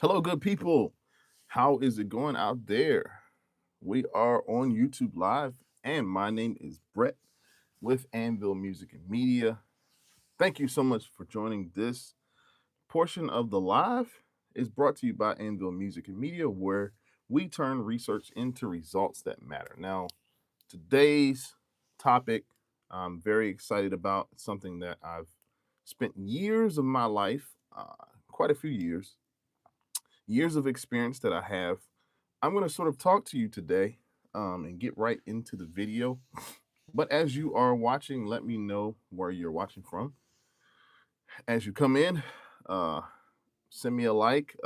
Hello, good people. How is it going out there? We are on YouTube Live, and my name is Brett with Anvil Music and Media. Thank you so much for joining this portion of the live. Is brought to you by Anvil Music and Media, where we turn research into results that matter. Now, today's topic, I'm very excited about. It's something that I've spent years of my life, quite a few years of experience that I have. I'm going to sort of talk to you today and get right into the video. But as you are watching, let me know where you're watching from. As you come in, uh, send me a like,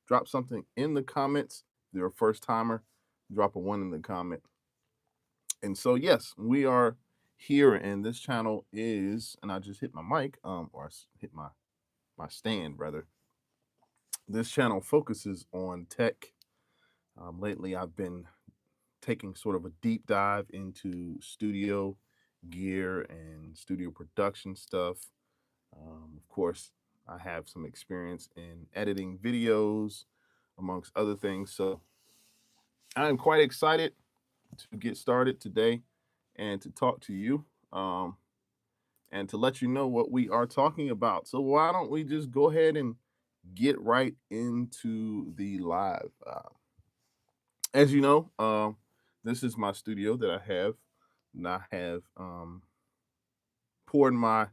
drop something in the comments. If you're a first timer, drop a one in the comment. And so, yes, we are here, and this channel is, and I just hit my mic, or hit my stand rather. This channel focuses on tech. Lately, I've been taking sort of a deep dive into studio gear and studio production stuff. Of course, I have some experience in editing videos, amongst other things. So I'm quite excited to get started today and to talk to you and to let you know what we are talking about. So why don't we just go ahead and get right into the live? As you know, this is my studio that I have, and I have poured my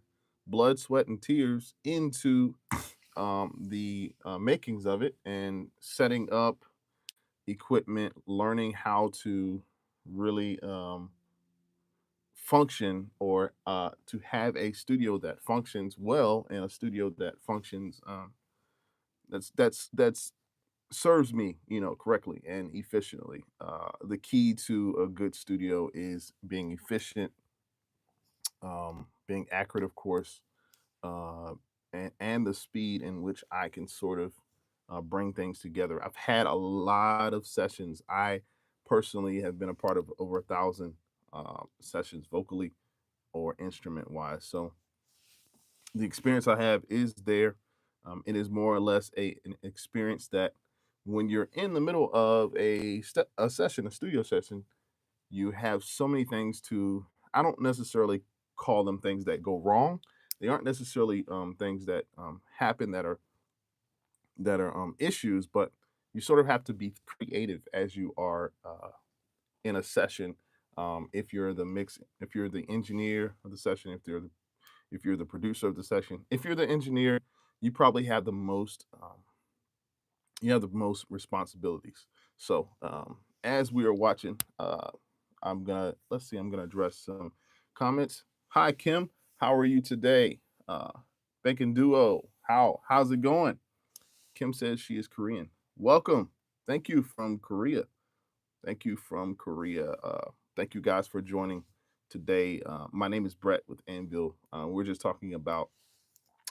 blood, sweat, and tears into the makings of it and setting up equipment, learning how to really function or to have a studio that functions well and a studio that functions that's serves me, correctly and efficiently. The key to a good studio is being efficient, being accurate, of course, uh, and the speed in which I can sort of bring things together. I've had a lot of sessions. I personally have been a part of over 1,000 sessions vocally or instrument wise. So the experience I have is there. It is more or less an experience that when you're in the middle of a session, a studio session, you have so many things to. I don't necessarily call them things that go wrong. They aren't necessarily things that happen that are issues, but you sort of have to be creative as you are in a session. If you're the engineer of the session, if you're the producer of the session, if you're the engineer, you probably have the most responsibilities. So as we are watching, I'm gonna address some comments. Hi Kim, how are you today? Uh, Bacon Duo, how's it going? Kim says she is Korean. Welcome. Thank you from Korea. Thank you from Korea. Thank you guys for joining today. My name is Brett with Anvil. We're just talking about,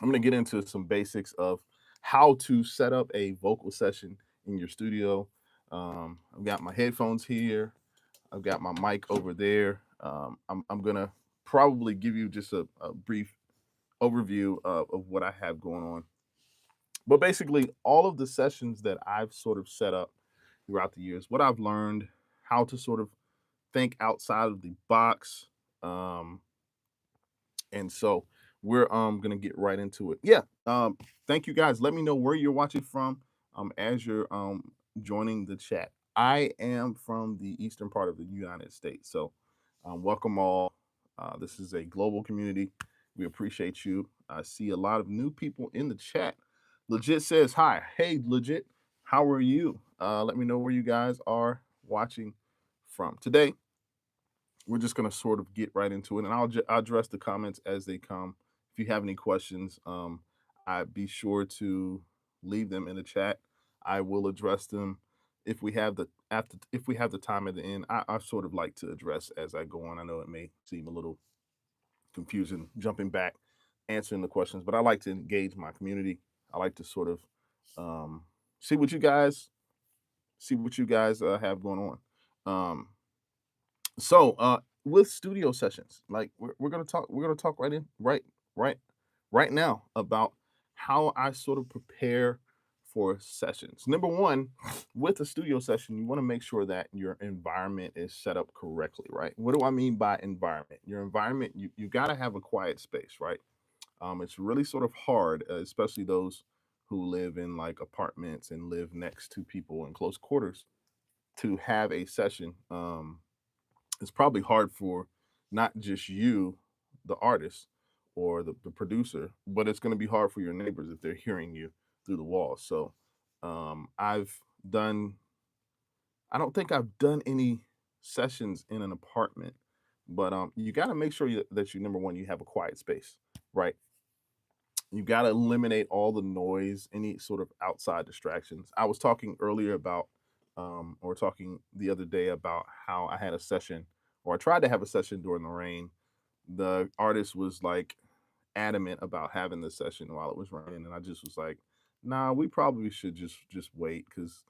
I'm going to get into some basics of how to set up a vocal session in your studio. I've got my headphones here, I've got my mic over there. I'm going to probably give you just a brief overview of what I have going on. But basically, all of the sessions that I've sort of set up throughout the years, what I've learned, how to sort of think outside of the box. Um, and so we're gonna get right into it. Yeah. Thank you guys. Let me know where you're watching from as you're joining the chat. I am from the eastern part of the United States. So welcome all. This is a global community. We appreciate you. I see a lot of new people in the chat. Legit says hi. Hey, Legit, how are you? Let me know where you guys are watching from. Today, we're just going to sort of get right into it, and I'll address the comments as they come. If you have any questions, I'd be sure to leave them in the chat. I will address them if we have the time at the end. I sort of like to address as I go on. I know it may seem a little confusing jumping back, answering the questions, but I like to engage my community. I like to sort of um, see what you guys have going on. With studio sessions, like we're gonna talk right now about how I sort of prepare for sessions. Number one, with a studio session, you want to make sure that your environment is set up correctly, right? What do I mean by environment? Your environment, you got to have a quiet space, right? It's really sort of hard, especially those who live in like apartments and live next to people in close quarters, to have a session. It's probably hard for not just you, the artist or the producer, but it's going to be hard for your neighbors if they're hearing you through the walls. So I've done, I don't think I've done any sessions in an apartment, but you got to make sure that you, number one, you have a quiet space, right? You got to eliminate all the noise, any sort of outside distractions. I was talking earlier about, or talking the other day about how I had a session, or I tried to have a session during the rain. The artist was like adamant about having the session while it was raining, and I just was like, "Nah, we probably should just wait because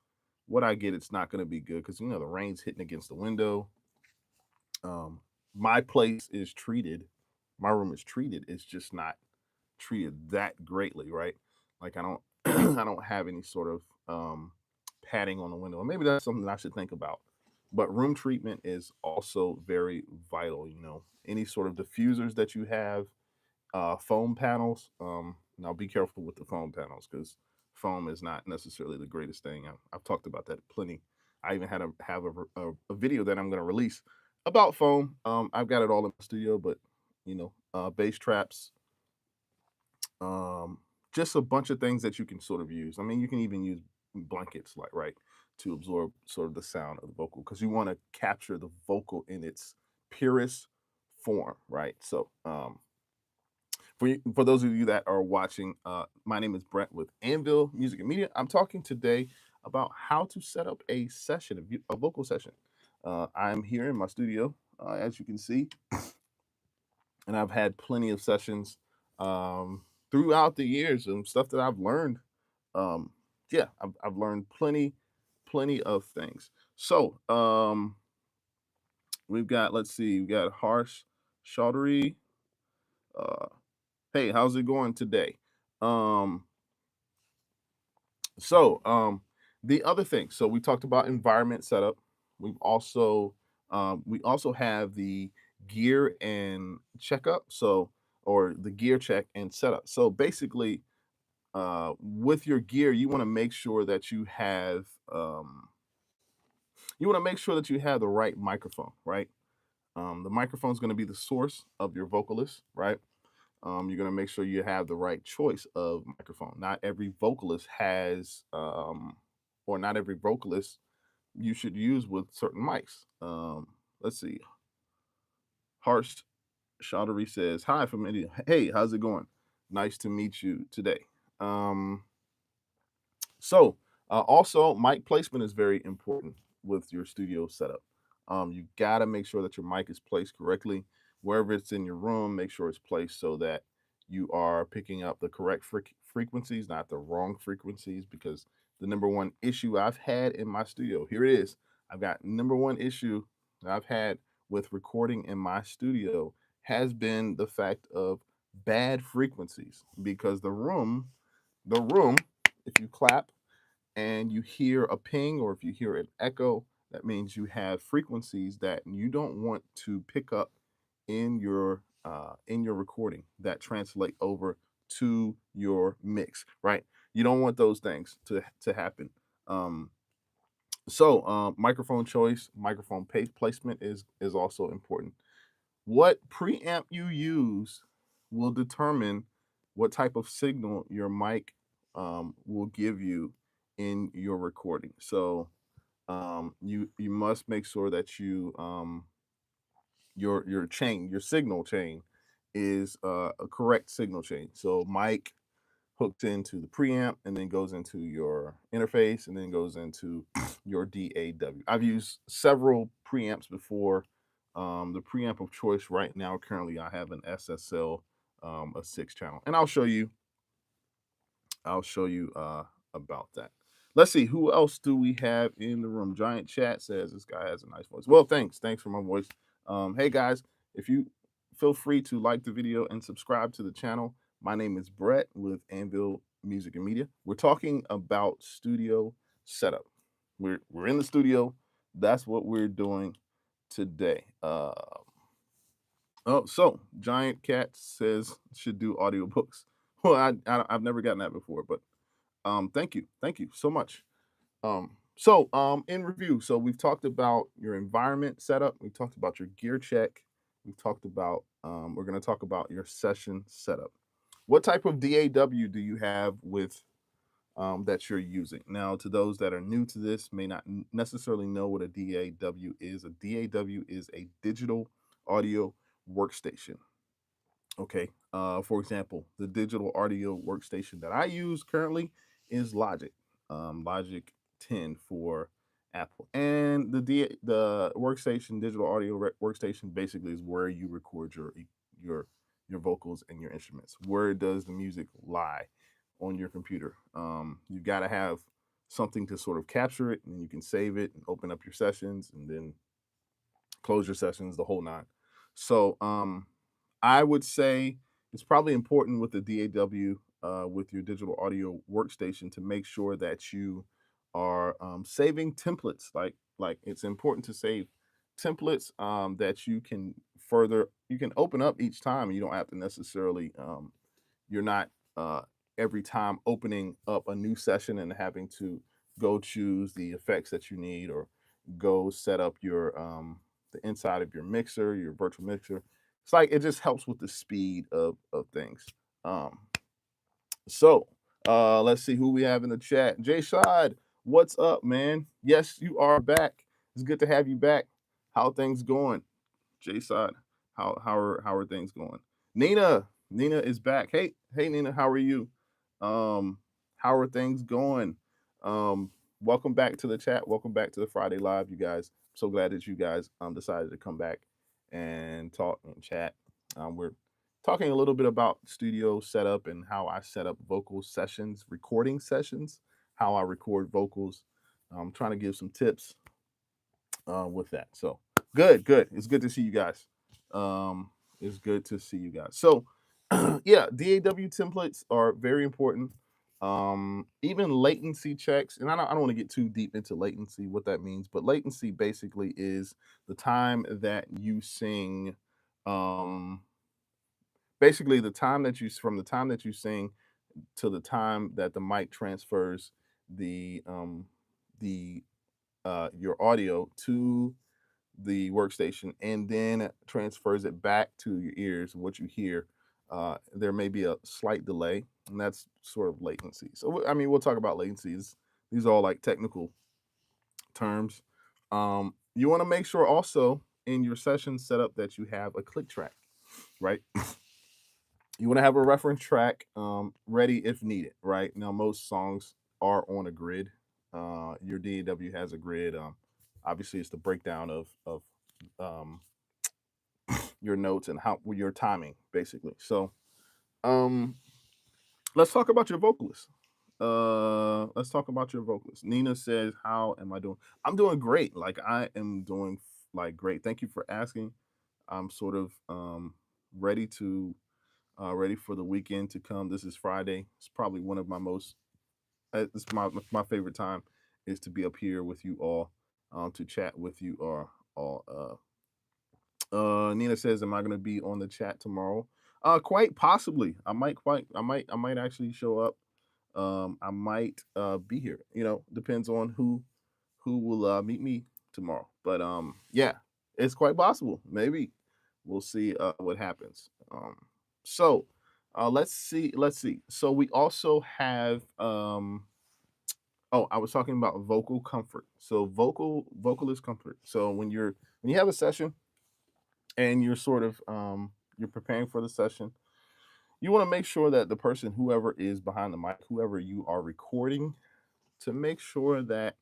what I get, it's not going to be good because the rain's hitting against the window. Um, my place is treated, my room is treated. It's just not treated that greatly, right? Like I don't I don't have any sort of padding on the window. Or maybe that's something I should think about. But room treatment is also very vital. Any sort of diffusers that you have, foam panels. Now be careful with the foam panels because foam is not necessarily the greatest thing. I've talked about that plenty. I even had to have a video that I'm going to release about foam. I've got it all in the studio, but bass traps, um, just a bunch of things that you can sort of use. I mean, you can even use blankets, like, right, to absorb sort of the sound of the vocal because you want to capture the vocal in its purest form, right? So, for those of you that are watching, my name is Brent with Anvil Music and Media. I'm talking today about how to set up a session, a vocal session. I'm here in my studio, as you can see, and I've had plenty of sessions throughout the years and stuff that I've learned. Um, yeah, I've learned plenty of things. So we've got, let's see, we got Harsh Chaudhary. Uh, hey, how's it going today? Um, so the other thing, so we talked about environment setup. We also have the gear and checkup. So, or the gear check and setup. So basically, with your gear, you want to make sure that you have the right microphone, right? The microphone is going to be the source of your vocalist, right? You're going to make sure you have the right choice of microphone. Not every vocalist has, or not every vocalist you should use with certain mics. Let's see. Harsh Chaudhary says, "Hi from India. Hey, how's it going? Nice to meet you today." Um, So, also, mic placement is very important with your studio setup. You got to make sure that your mic is placed correctly. Wherever it's in your room, make sure it's placed so that you are picking up the correct frequencies, not the wrong frequencies. Because the number one issue I've had in my studio, here it is. I've got number one issue that I've had with recording in my studio has been the fact of bad frequencies because the room, if you clap and you hear a ping or if you hear an echo, that means you have frequencies that you don't want to pick up in your recording that translate over to your mix, right? You don't want those things to happen. Um, so, microphone choice, microphone placement is also important. What preamp you use will determine what type of signal your mic will give you in your recording. So you must make sure that your signal chain is a correct signal chain. So mic hooks into the preamp and then goes into your interface and then goes into your DAW. I've used several preamps before. The preamp of choice right now, currently, I have an SSL, a 6 channel, and I'll show you about that. Let's see, who else do we have in the room? Giant Chat says this guy has a nice voice. Well, thanks for my voice. Hey guys, if you feel free to like the video and subscribe to the channel. My name is Brett with Anvil music and media. We're talking about studio setup. We're in the studio. That's what we're doing today. So Giant Cat says should do audiobooks. Well, I've never gotten that before, but thank you so much. In review, so we've talked about your environment setup. We've talked about your gear check. We've talked about we're going to talk about your session setup. What type of DAW do you have with that you're using? Now, to those that are new to this, may not necessarily know what a DAW is. A DAW is a digital audio workstation. Okay. For example, the digital audio workstation that I use currently is Logic 10 for Apple, and the workstation, digital audio workstation, basically is where you record your your vocals and your instruments. Where does the music lie on your computer? You've got to have something to sort of capture it, and you can save it and open up your sessions, and then close your sessions, the whole nine. So I would say it's probably important with the DAW, with your digital audio workstation, to make sure that you are saving templates. Like it's important to save templates that you can open up each time. You don't have to necessarily you're not every time opening up a new session and having to go choose the effects that you need, or go set up your the inside of your mixer, your virtual mixer. It's like it just helps with the speed of things. Um, let's see who we have in the chat. Jay Shad, what's up, man? Yes, you are back. It's good to have you back. How things going? Jay Side, how are things going? Nina is back. Hey Nina, how are you? How are things going? Um, Welcome back to the chat. Welcome back to the Friday Live, you guys. So glad that you guys decided to come back and talk and chat. We're talking a little bit about studio setup and how I set up vocal sessions, recording sessions, how I record vocals. I'm trying to give some tips with that. So good. It's good to see you guys. It's good to see you guys. So yeah, DAW templates are very important. Even latency checks, and I don't want to get too deep into latency, what that means, but latency basically is the time that you sing. Basically, the time that you from the time that you sing to the time that the mic transfers the your audio to the workstation and then transfers it back to your ears, what you hear. There may be a slight delay, and that's sort of latency. So, I mean, we'll talk about latencies. These are all like technical terms. You want to make sure also in your session setup that you have a click track, right? You want to have a reference track ready if needed, right? Now, most songs are on a grid. Your DAW has a grid. Obviously, it's the breakdown of um, your notes and how your timing, basically. So, um, let's talk about your vocalist. Let's talk about your vocalist. Nina says, "How am I doing? I'm doing great. Like I am doing like great. Thank you for asking. I'm sort of ready to ready for the weekend to come. This is Friday. It's probably one of my most. It's my favorite time is to be up here with you all, to chat with you all. Nina says, "Am I going to be on the chat tomorrow?" Quite possibly. I might actually show up. I might be here. You know, depends on who will meet me tomorrow. But yeah, it's quite possible. Maybe we'll see what happens. So let's see. Let's see. So we also have. Oh, I was talking about vocal comfort. So vocalist comfort. So when you have a session and you're sort of you're preparing for the session, you want to make sure that the person, whoever is behind the mic, whoever you are recording, to make sure that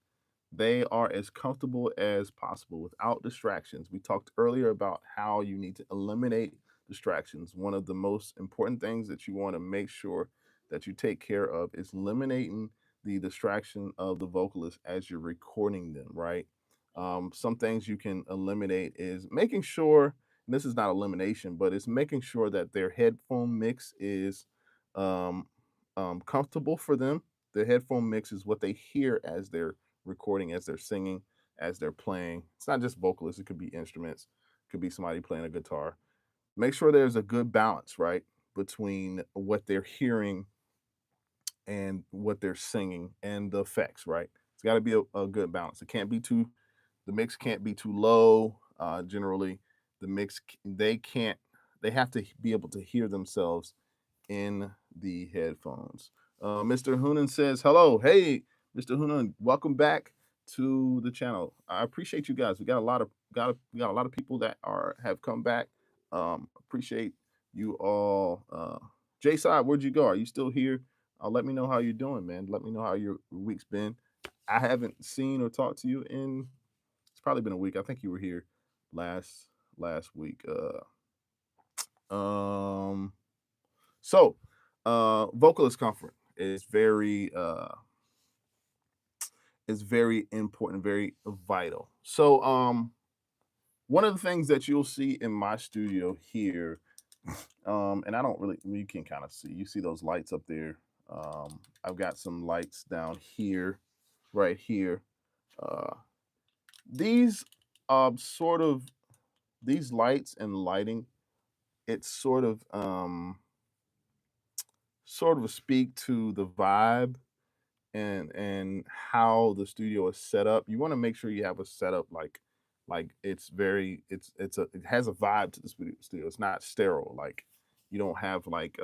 they are as comfortable as possible without distractions. We talked earlier about how you need to eliminate distractions. One of the most important things that you want to make sure that you take care of is eliminating the distraction of the vocalist as you're recording them, right? Some things you can eliminate is making sure, and this is not elimination, but it's making sure that their headphone mix is um, comfortable for them. The headphone mix is what they hear as they're recording, as they're singing, as they're playing. It's not just vocalists, it could be instruments, it could be somebody playing a guitar. Make sure there's a good balance, right, between what they're hearing and what they're singing and the effects, right? It's got to be a good balance. It can't be too, the mix can't be too low. Generally, the mix, they can't, they have to be able to hear themselves in the headphones. Mr. Hoonan says, hello. Hey, Mr. Hoonan, welcome back to the channel. I appreciate you guys. We got a lot of people that have come back. Appreciate you all. Jay Side, where'd you go? Are you still here? Let me know how you're doing, man. Let me know how your week's been. I haven't seen or talked to you in, it's probably been a week. I think you were here last week. So, vocalist comfort is very important, very vital. So, one of the things that you'll see in my studio here, and I don't really, you can kind of see, you see those lights up there. I've got some lights down here, right here. These sort of, these lights and lighting, it's sort of speak to the vibe and how the studio is set up. You want to make sure you have a setup like it's very, it has a vibe to the studio. It's not sterile. Like you don't have like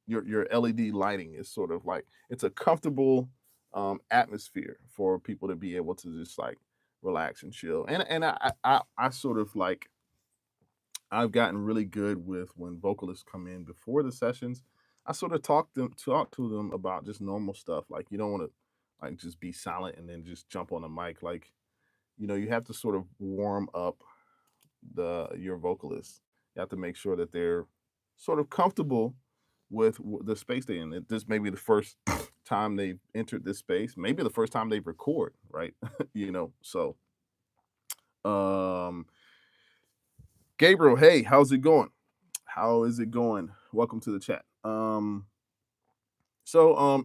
your LED lighting is sort of like, it's a comfortable atmosphere for people to be able to just like relax and chill. And I sort of like, I've gotten really good with when vocalists come in before the sessions. I sort of talk to them about just normal stuff. Like you don't want to like just be silent and then just jump on the mic. Like, you have to sort of warm up your vocalists. You have to make sure that they're sort of comfortable with the space they're in. This may be the first time they've entered this space, maybe the first time they record, right? So Gabriel, hey, how's it going? How is it going? Welcome to the chat.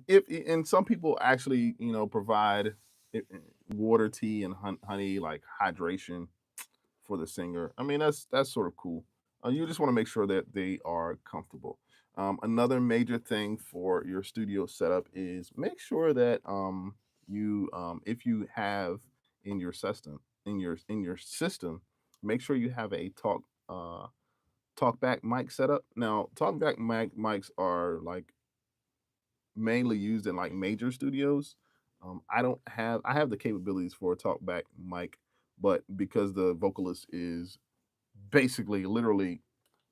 If, and some people actually, provide water, tea, and honey, like hydration for the singer. I mean, that's sort of cool. You just want to make sure that they are comfortable. Another major thing for your studio setup is make sure that if you have in your system, make sure you have a talkback mic setup. Now, talkback mics are like mainly used in like major studios. I have the capabilities for a talkback mic, but because the vocalist is basically literally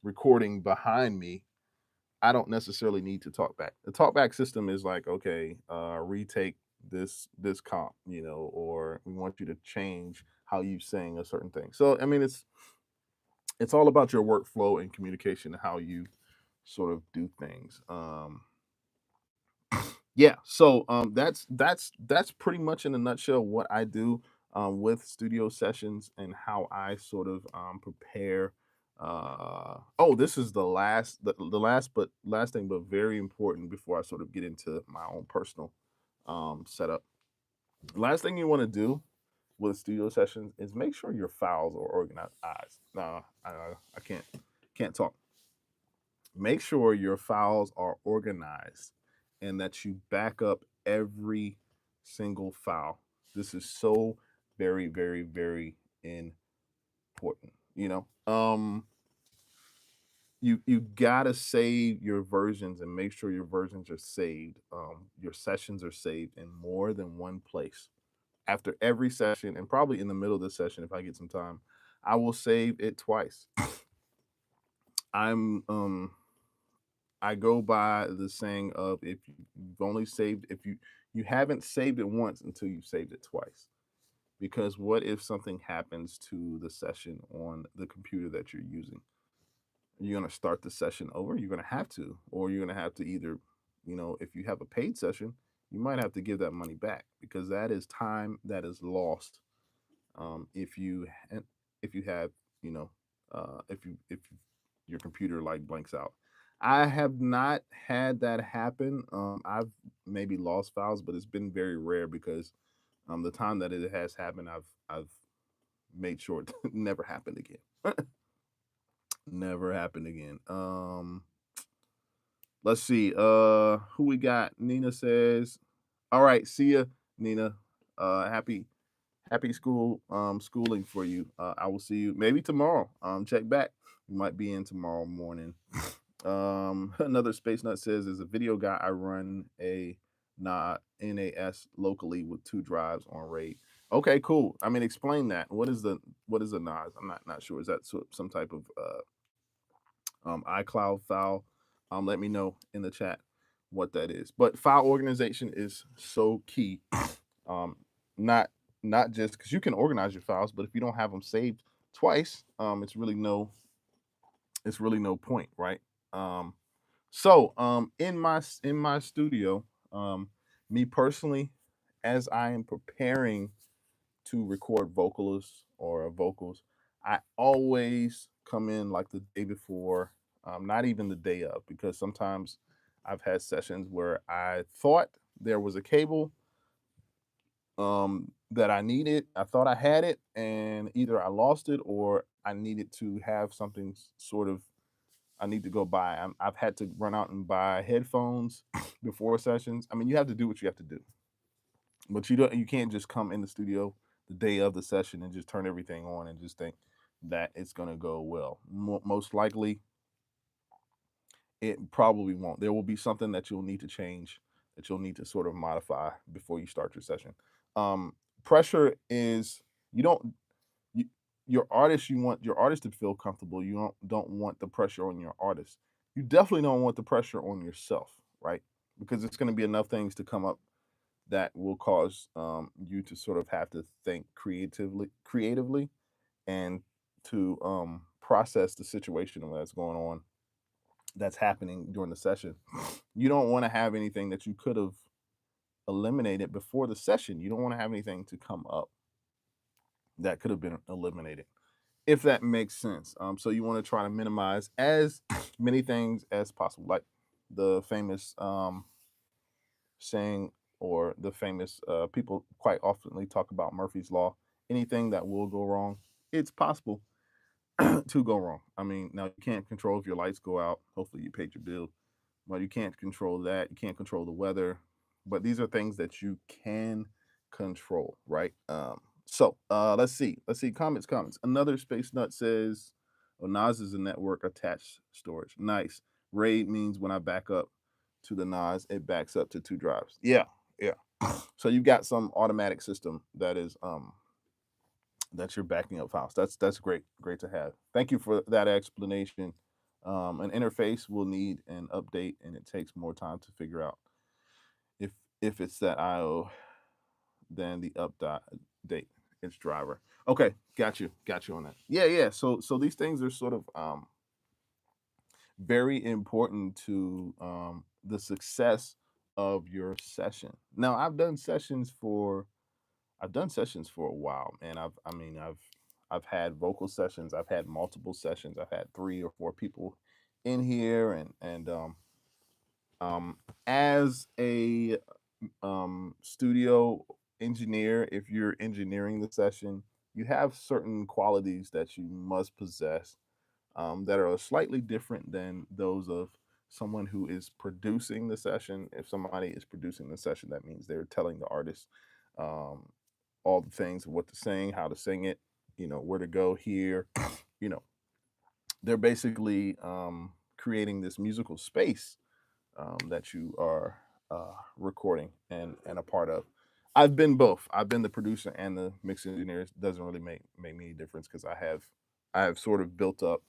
recording behind me, I don't necessarily need to talk back. The talkback system is like, okay, retake this comp, or we want you to change how you sing a certain thing. So I mean, it's all about your workflow and communication and how you sort of do things. Yeah, so that's pretty much in a nutshell what I do with studio sessions and how I sort of prepare. Oh, this is the last thing, but very important before I sort of get into my own personal setup. Last thing you want to do with studio sessions is make sure your files are organized. No, I can't talk. Make sure your files are organized and that you back up every single file. This is so very, very, very important. You gotta save your versions and make sure your versions are saved. Your sessions are saved in more than one place. After every session, and probably in the middle of the session, if I get some time, I will save it twice. I'm I go by the saying of, if you've only saved, if you haven't saved it once until you've saved it twice. Because what if something happens to the session on the computer that you're using? You're going to start the session over. You're going to have to, or you're going to have to either, if you have a paid session, you might have to give that money back, because that is time that is lost. If you have, if your computer like blanks out. I have not had that happen. I've maybe lost files, but it's been very rare because the time that it has happened, I've made sure it never happened again. Never happened again. Let's see. Who we got? Nina says, "All right, see ya, Nina. Happy schooling for you. I will see you maybe tomorrow. Check back. You might be in tomorrow morning." Another space nut says, "As a video guy, I run a NAS locally with 2 drives on RAID." Okay, cool. I mean, explain that. What is the NAS? I'm not sure. Is that some type of iCloud file? Let me know in the chat what that is. But file organization is so key. Um, not not just because you can organize your files, but if you don't have them saved twice, it's really no point, right? Um, so in my studio, me personally, as I am preparing to record vocalists or vocals, I always come in like the day before, not even the day of, because sometimes I've had sessions where I thought there was a cable that I needed. I thought I had it, and either I lost it or I needed to have something sort of. I need to go buy. I've had to run out and buy headphones before sessions. I mean, you have to do what you have to do, but you can't just come in the studio the day of the session and just turn everything on and just think that it's going to go well. Most likely, it probably won't. There will be something that you'll need to change, that you'll need to sort of modify before you start your session. Pressure is you don't you, your artist. You want your artist to feel comfortable. You don't want the pressure on your artist. You definitely don't want the pressure on yourself, right? Because it's going to be enough things to come up that will cause you to sort of have to think creatively, and to process the situation that's going on, that's happening during the session. You don't want to have anything that you could have eliminated before the session. You don't want to have anything to come up that could have been eliminated, if that makes sense. So you want to try to minimize as many things as possible, like the famous saying, or the famous people quite oftenly talk about Murphy's Law. Anything that will go wrong, it's possible to go wrong. I mean, now you can't control if your lights go out. Hopefully you paid your bill. Well, you can't control that. You can't control the weather, but these are things that you can control, right? Let's see. Let's see. Comments. Another space nut says, "Oh, NAS is a network attached storage. Nice. RAID means when I back up to the NAS, it backs up to 2 drives. Yeah, yeah. So you've got some automatic system that you're backing up files. That's great to have. Thank you for that explanation. An interface will need an update, and it takes more time to figure out if it's that IO than the update its driver. Okay, got you on that. Yeah. So these things are sort of very important to the success of your session. Now, I've done sessions for a while, and I've had vocal sessions. I've had multiple sessions. I've had 3 or 4 people in here, and as a studio engineer, if you're engineering the session, you have certain qualities that you must possess, that are slightly different than those of someone who is producing the session. If somebody is producing the session, that means they're telling the artist um, all the things of what to sing, how to sing it, where to go here. you know, they're basically creating this musical space that you are recording and a part of. I've been both. I've been the producer and the mix engineer. It doesn't really make me any difference because I have sort of built up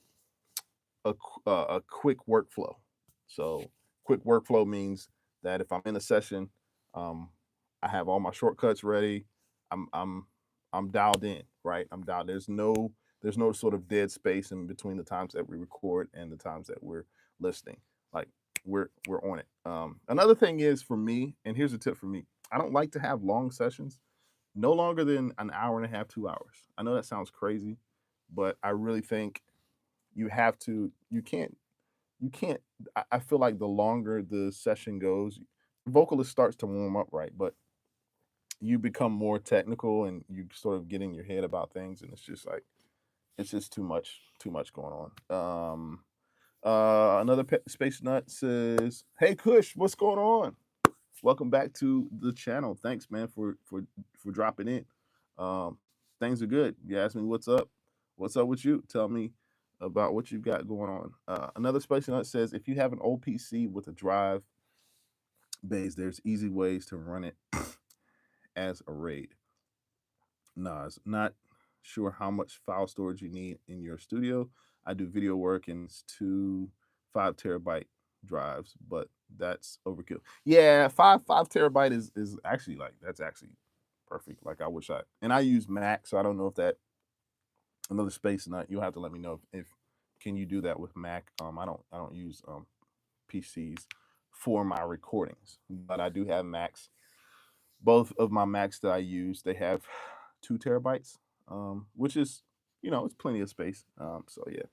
a quick workflow. So quick workflow means that if I'm in a session, um, I have all my shortcuts ready. I'm I'm I'm dialed in, right? I'm dialed. There's no sort of dead space in between the times that we record and the times that we're listening. Like we're on it. Another thing is for me, and here's a tip for me: I don't like to have long sessions, no longer than an hour and a half, 2 hours. I know that sounds crazy, but I really think you can't you can't. I feel like the longer the session goes, vocalist starts to warm up, right? But you become more technical and you sort of get in your head about things, and it's just like it's just too much going on. Another space nut says, "Hey Kush, what's going on? Welcome back to the channel. Thanks, man, for dropping in. Um, things are good. You asked me what's up. What's up with you? Tell me about what you've got going on." Another space nut says, "If you have an old PC with a drive base, there's easy ways to run it as a RAID." Nas, not sure how much file storage you need in your studio. I do video work and it's 2 5 terabyte drives, but that's overkill. Yeah, five terabyte is actually like that's actually perfect. Like I wish I use Mac, so I don't know if that another space nut. You'll have to let me know if can you do that with Mac. I don't use PCs for my recordings, but I do have Macs. Both of my Macs that I use, they have 2 terabytes, which is, it's plenty of space. So yeah,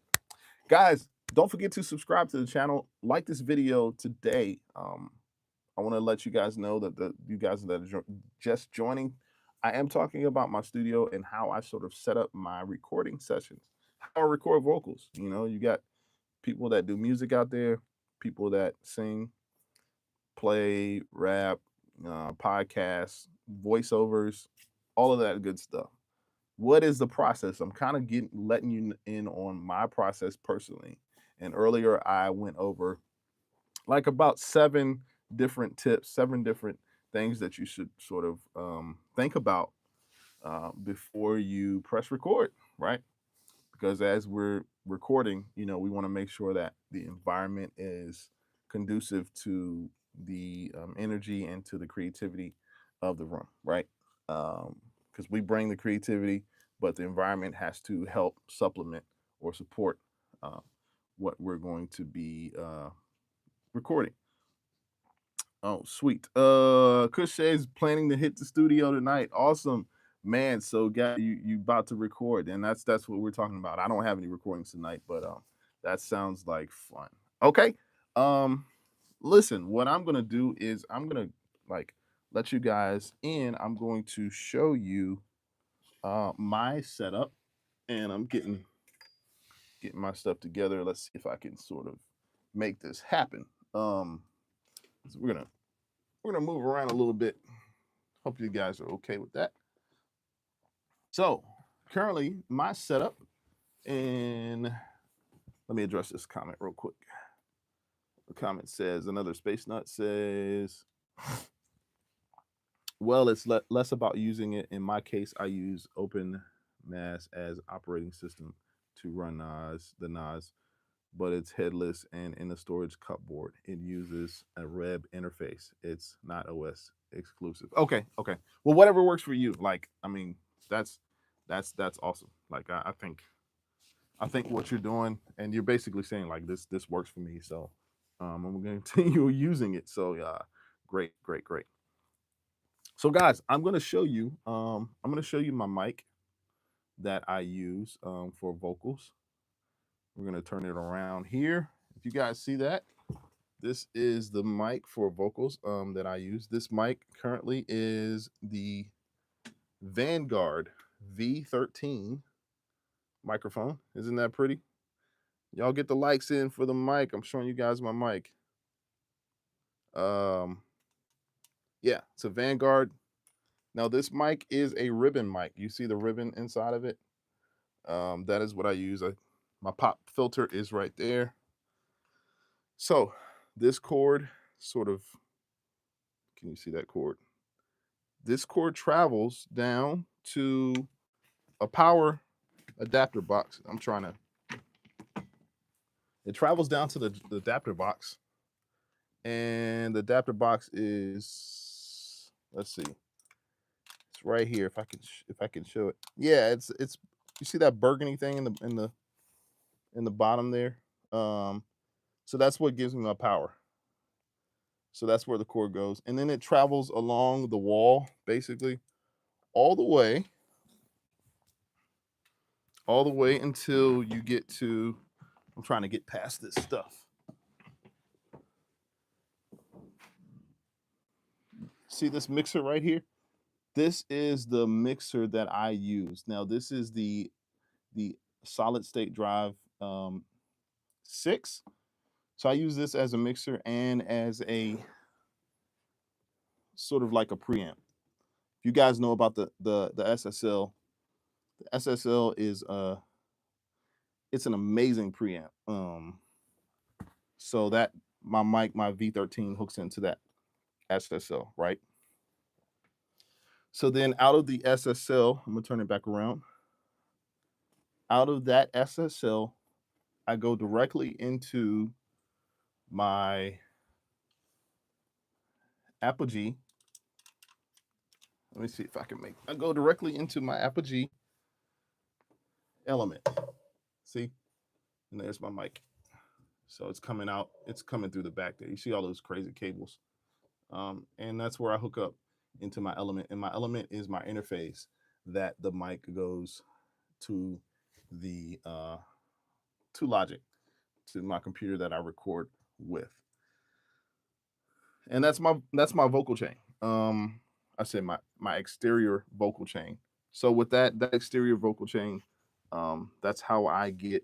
guys, don't forget to subscribe to the channel. Like this video today. I want to let you guys know that you guys that are just joining, I am talking about my studio and how I sort of set up my recording sessions. How I record vocals. You got people that do music out there, people that sing, play, rap, podcasts, voiceovers, all of that good stuff. What is the process? I'm kind of letting you in on my process personally. And earlier I went over like about 7 different tips, 7 different things that you should sort of think about before you press record, right? Because as we're recording, we want to make sure that the environment is conducive to the energy and to the creativity of the room, right? Because we bring the creativity, but the environment has to help supplement or support what we're going to be recording. Oh, sweet. Kush is planning to hit the studio tonight. Awesome. Man, so guys, you about to record, and that's what we're talking about. I don't have any recordings tonight, but that sounds like fun. Okay. Listen, what I'm gonna do is I'm gonna like let you guys in. I'm going to show you my setup, and I'm getting my stuff together. Let's see if I can sort of make this happen. So we're gonna move around a little bit. Hope you guys are okay with that. So currently my setup, and let me address this comment real quick. The comment says, another space nut says, well, it's less about using it. In my case, I use OpenMAS as operating system to run the NAS, but it's headless and in the storage cupboard. It uses a web interface. It's not OS exclusive. Okay. Well, whatever works for you. Like, I mean, that's awesome. Like, I think what you're doing, and you're basically saying like this works for me. So, I'm going to continue using it. So, great. So, guys, I'm going to show you. I'm going to show you my mic that I use for vocals. We're going to turn it around here. If you guys see that, this is the mic for vocals that I use. This mic currently is the Vanguard V13 microphone. Isn't that pretty? Y'all get the likes in for the mic. I'm showing you guys my mic. Yeah, it's a Vanguard. Now this mic is a ribbon mic. You see the ribbon inside of it? That is what I use. My pop filter is right there. So this cord sort of, can you see that cord? This cord travels down to a power adapter box. It travels down to the adapter box, and the adapter box is, let's see, it's right here. If I can show it. Yeah, it's you see that burgundy thing in the bottom there. So that's what gives me my power. So that's where the cord goes, and then it travels along the wall, basically, all the way until you get to. I'm trying to get past this stuff. See this mixer right here? This is the mixer that I use. Now this is the solid state drive 6. So I use this as a mixer and as a sort of like a preamp. If you guys know about the SSL, the SSL is it's an amazing preamp. So that my mic, my V13 hooks into that SSL, right? So then out of the SSL, I'm gonna turn it back around. Out of that SSL, I go directly into my Apogee. Let me see if I can I go directly into my Apogee element. See? And there's my mic. So it's coming out, it's coming through the back there. You see all those crazy cables. And that's where I hook up into my element. And my element is my interface that the mic goes to the to Logic, to my computer that I record with. And that's my vocal chain. I said my exterior vocal chain. So with that exterior vocal chain, that's how I get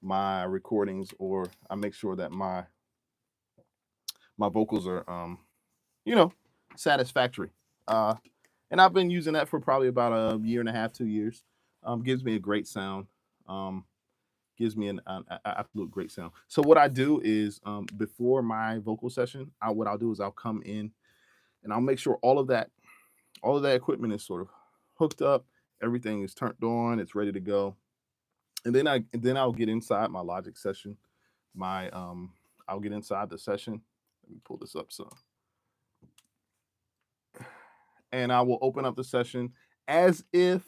my recordings, or I make sure that my vocals are you know, satisfactory. And I've been using that for probably about a year and a half, 2 years. Gives me a great sound. Gives me an absolute great sound. So what I do is before my vocal session, what I'll do is I'll come in and I'll make sure all of that equipment is sort of hooked up. Everything is turned on. It's ready to go. And then I'll get inside my Logic session. I'll get inside the session. Let me pull this up some. And I will open up the session as if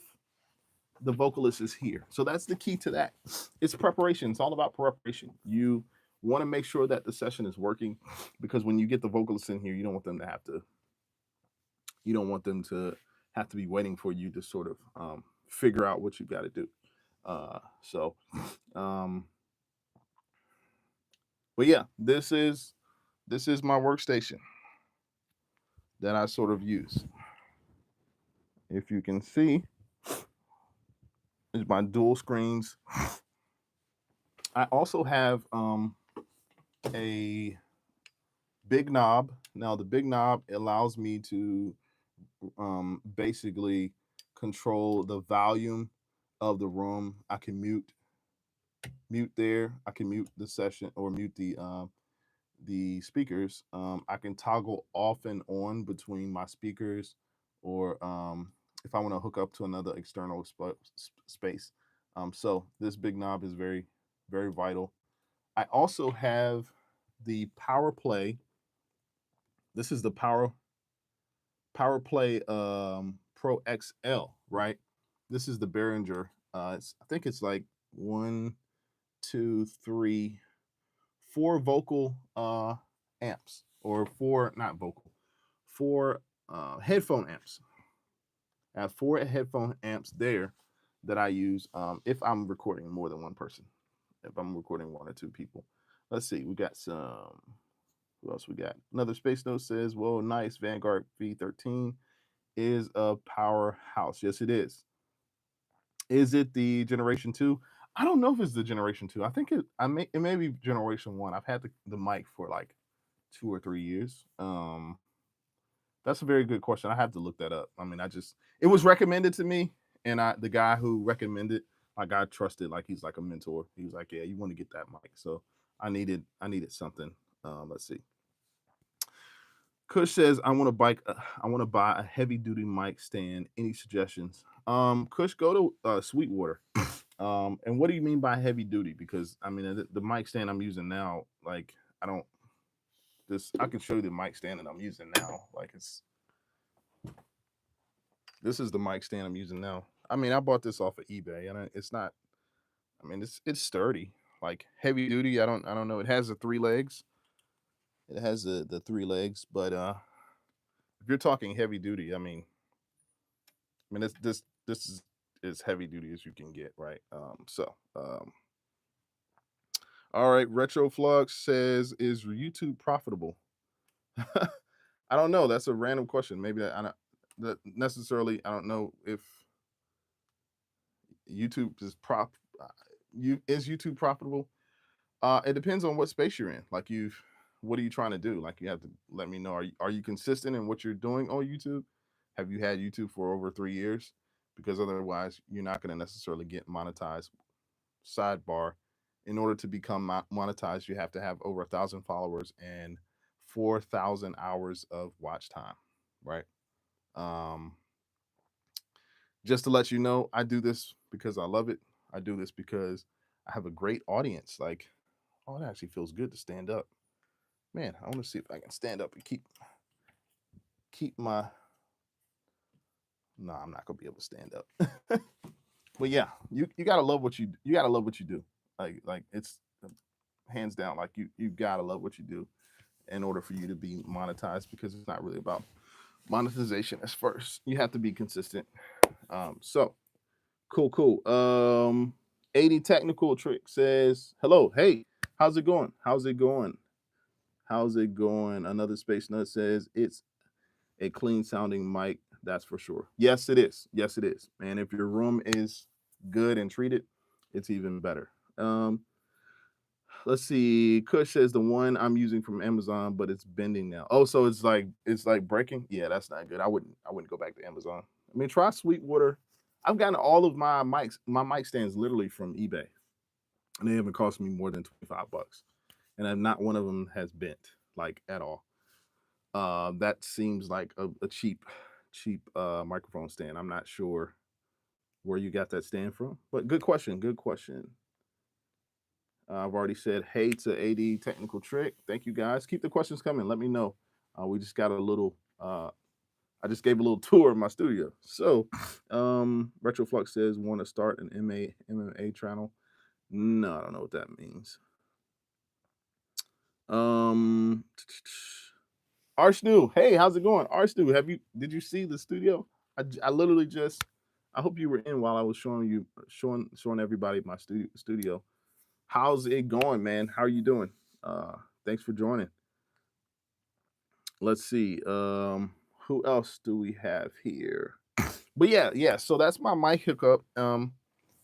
the vocalist is here. So that's the key to that. It's preparation. It's all about preparation. You want to make sure that the session is working, because when you get the vocalist in here, you don't want them to be waiting for you to sort of figure out what you got to do. But yeah, this is my workstation that I sort of use. If you can see, it's my dual screens. I also have a big knob. Now the big knob allows me to basically control the volume of the room. I can mute there. I can mute the session or mute the speakers. I can toggle off and on between my speakers, or if I want to hook up to another external space. So this big knob is very, very vital. I also have the Power Play. This is the Power Play Pro XL, right? This is the Behringer. I think it's like 1, 2, 3, 4 vocal amps, or 4 not vocal, 4 headphone amps. I have 4 headphone amps there that I use if I'm recording more than one person. If I'm recording 1 or 2 people. Let's see. We got some. Who else we got? Another Space Note says, "Whoa, nice. Vanguard V13 is a powerhouse." Yes, it is. Is it the Generation 2? I don't know if it's the Generation 2. I think it may be Generation 1. I've had the mic for like 2 or 3 years. That's a very good question. I have to look that up. I mean, it was recommended to me, and the guy who recommended, like, I trusted, like he's like a mentor. He was like, "Yeah, you want to get that mic." So I needed something. Let's see. Kush says, I want to buy a heavy duty mic stand. Any suggestions? Kush, go to Sweetwater. And what do you mean by heavy duty? Because I mean, the mic stand I'm using now, like, I can show you the mic stand that I'm using now. Like, this is the mic stand I'm using now. I mean, I bought this off of eBay, and it's not. I mean, it's sturdy. Like, heavy duty. I don't know. It has the 3 legs. It has the 3 legs, but if you're talking heavy duty, I mean, this is as heavy duty as you can get, right? All right. Retroflux says, is YouTube profitable? I don't know. That's a random question. Maybe that I don't that necessarily. I don't know if YouTube is is YouTube profitable. It depends on what space you're in. Like what are you trying to do? Like you have to let me know. Are you consistent in what you're doing on YouTube? Have you had YouTube for over 3 years? Because otherwise, you're not going to necessarily get monetized. Sidebar: in order to become monetized, you have to have over 1,000 followers and 4,000 hours of watch time. Right. Um, just to let you know, I do this because I love it. I do this because I have a great audience. Like, oh, it actually feels good to stand up. Man, I want to see if I can stand up and keep my. No, I'm not gonna be able to stand up. But yeah, you gotta love you gotta love what you do. Like it's hands down. Like you gotta love what you do in order for you to be monetized, because it's not really about monetization as first. You have to be consistent. So cool. 80 technical trick says hello. Hey, how's it going? How's it going? Another space nut says it's a clean sounding mic, that's for sure. Yes, it is. Yes, it is. And if your room is good and treated, it's even better. Let's see. Kush says the one I'm using from Amazon, but it's bending now. Oh, so it's like breaking. Yeah, that's not good. I wouldn't go back to Amazon. I mean, try Sweetwater. I've gotten all of my mics, my mic stands literally from eBay, and they haven't cost me more than $25, and not one of them has bent like at all. That seems like a cheap microphone stand. I'm not sure where you got that stand from, but good question. Good question. I've already said hey to AD Technical Trick. Thank you guys. Keep the questions coming. Let me know. We just got a little. I just gave a little tour of my studio. So, Retroflux says want to start an MMA channel. No, I don't know what that means. Um, Arshnu, hey, how's it going? Arshnu, did you see the studio? I literally just, I hope you were in while I was showing everybody my studio. How's it going, man? How are you doing? Thanks for joining. Let's see. Who else do we have here? But yeah. So that's my mic hookup.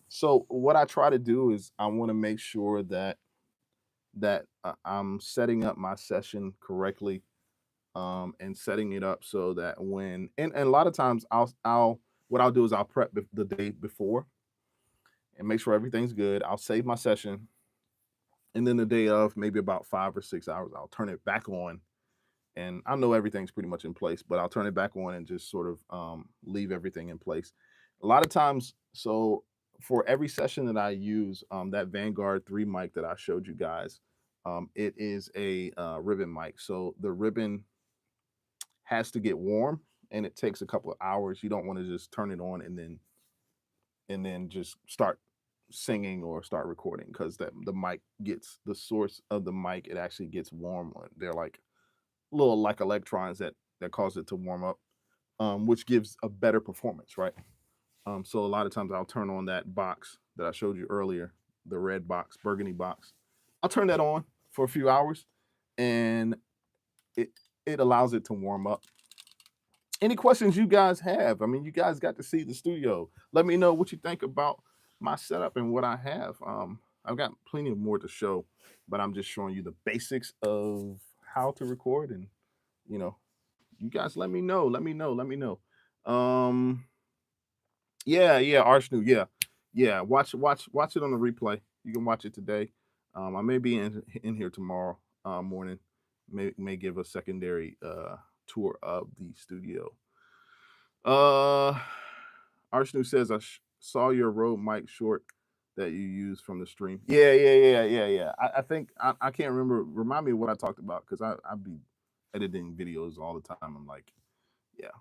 So what I try to do is I want to make sure that I'm setting up my session correctly, and setting it up so that and a lot of times I'll what I'll do is I'll prep the day before and make sure everything's good. I'll save my session, and then the day of, maybe about 5 or 6 hours, I'll turn it back on, and I know everything's pretty much in place, but I'll turn it back on and just sort of leave everything in place. A lot of times, so for every session that I use, that Vanguard 3 mic that I showed you guys, it is a ribbon mic. So the ribbon has to get warm, and it takes a couple of hours. You don't want to just turn it on and then just start singing or start recording, because the mic gets, the source of the mic, it actually gets warm. They're like little like electrons that cause it to warm up, which gives a better performance, right? So a lot of times I'll turn on that box that I showed you earlier, the red box, burgundy box. I'll turn that on for a few hours, and it it allows it to warm up. Any questions you guys have? I mean, you guys got to see the studio. Let me know what you think about my setup and what I have. I've got plenty of more to show, but I'm just showing you the basics of how to record, and you know, you guys let me know. Let me know. Um, yeah, Arsenal, yeah. Watch it on the replay. You can watch it today. I may be in here tomorrow morning. May give a secondary tour of the studio. Arsenal says saw your Rode mic short that you used from the stream. Yeah. I think I can't remember. Remind me what I talked about, because I be editing videos all the time. I'm like, yeah.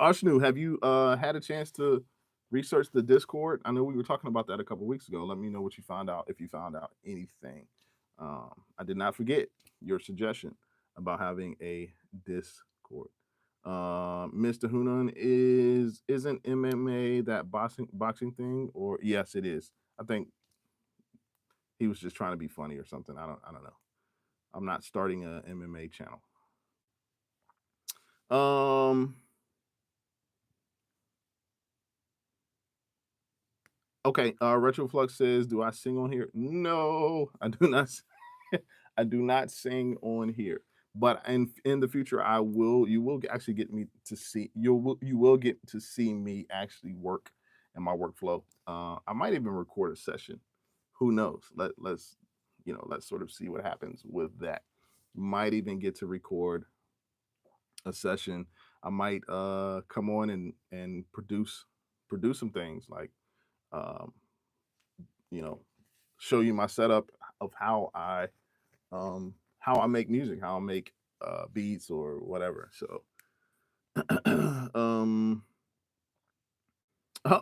Arshnu, have you had a chance to research the Discord? I know we were talking about that a couple weeks ago. Let me know what you found out, if you found out anything. I did not forget your suggestion about having a Discord. Mr. Hunan, isn't MMA that boxing thing? Or yes, it is. I think he was just trying to be funny or something. I don't know. I'm not starting a MMA channel. Okay, Retroflux says, "Do I sing on here?" No, I do not. I do not sing on here. But in the future, I will. You will actually get me to see. You will get to see me actually work in my workflow. I might even record a session. Who knows? Let's sort of see what happens with that. Might even get to record a session. I might come on and produce some things like um, you know show you my setup of how I make music, how I make beats or whatever. So um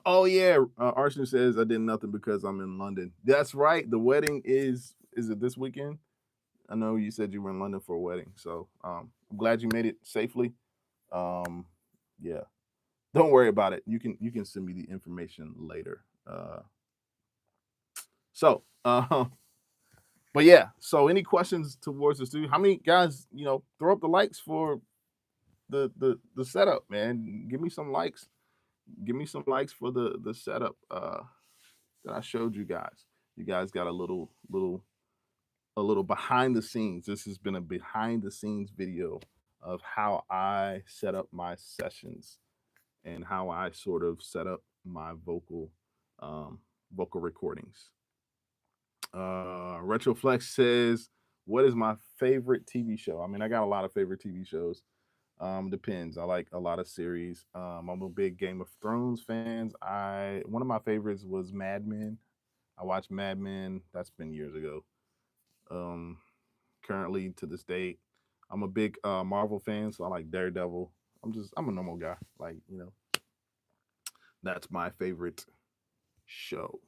oh yeah, Arsene says I did nothing because I'm in London. That's right. The wedding is it this weekend? I know you said you were in London for a wedding, so I'm glad you made it safely. Um yeah. Don't worry about it. You can send me the information later. So but yeah, so any questions towards the studio? How many guys, throw up the likes for the setup, man. Give me some likes. Give me some likes for the setup that I showed you guys. You guys got a little behind the scenes. This has been a behind the scenes video of how I set up my sessions and how I sort of set up my vocal recordings. Retroflex says, "What is my favorite TV show?" I mean, I got a lot of favorite TV shows. Depends. I like a lot of series. I'm a big Game of Thrones fans. I One of my favorites was Mad Men. I watched Mad Men. That's been years ago. Um, Currently to this date, I'm a big Marvel fan, so I like Daredevil. I'm a normal guy. Like that's my favorite show.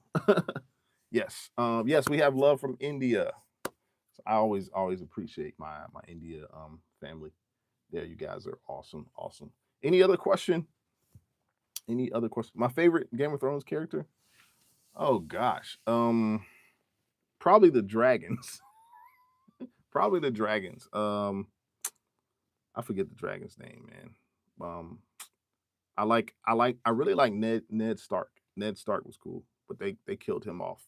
Yes. Yes, we have love from India. So I always appreciate my India family. Yeah, you guys are awesome, awesome. Any other question? Any other question? My favorite Game of Thrones character? Oh gosh. Probably the dragons. Probably the dragons. I forget the dragon's name, man. I really like Ned Stark. Ned Stark was cool, but they killed him off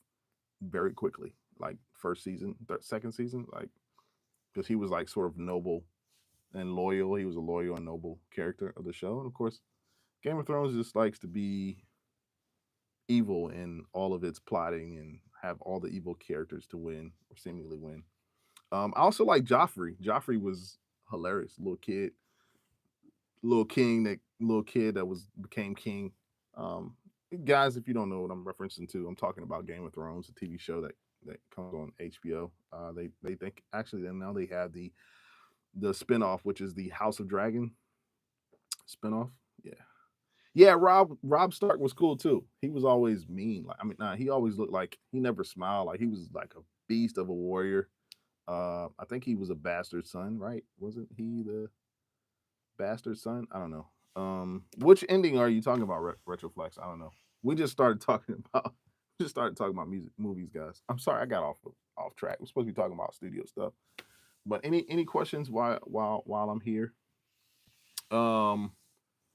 very quickly. Like first season, second season, like because he was like sort of noble and loyal. He was a loyal and noble character of the show, and of course, Game of Thrones just likes to be evil in all of its plotting and have all the evil characters to win or seemingly win. I also like Joffrey. Joffrey was hilarious, little kid that was became king. Um, Guys, if you don't know what I'm referencing to, I'm talking about Game of Thrones, a TV show that comes on HBO. They think actually then now they have the spinoff, which is the House of Dragon spinoff. Yeah, yeah, Rob Stark was cool too. He was always mean. Like I mean, nah, he always looked like he never smiled. Like he was like a beast of a warrior. I think he was a bastard son, right? Wasn't he the bastard son? I don't know. Which ending are you talking about, Retroflex? I don't know. We just started talking about music, movies, guys. I'm sorry, I got off track. We're supposed to be talking about studio stuff. But any questions while I'm here? Um,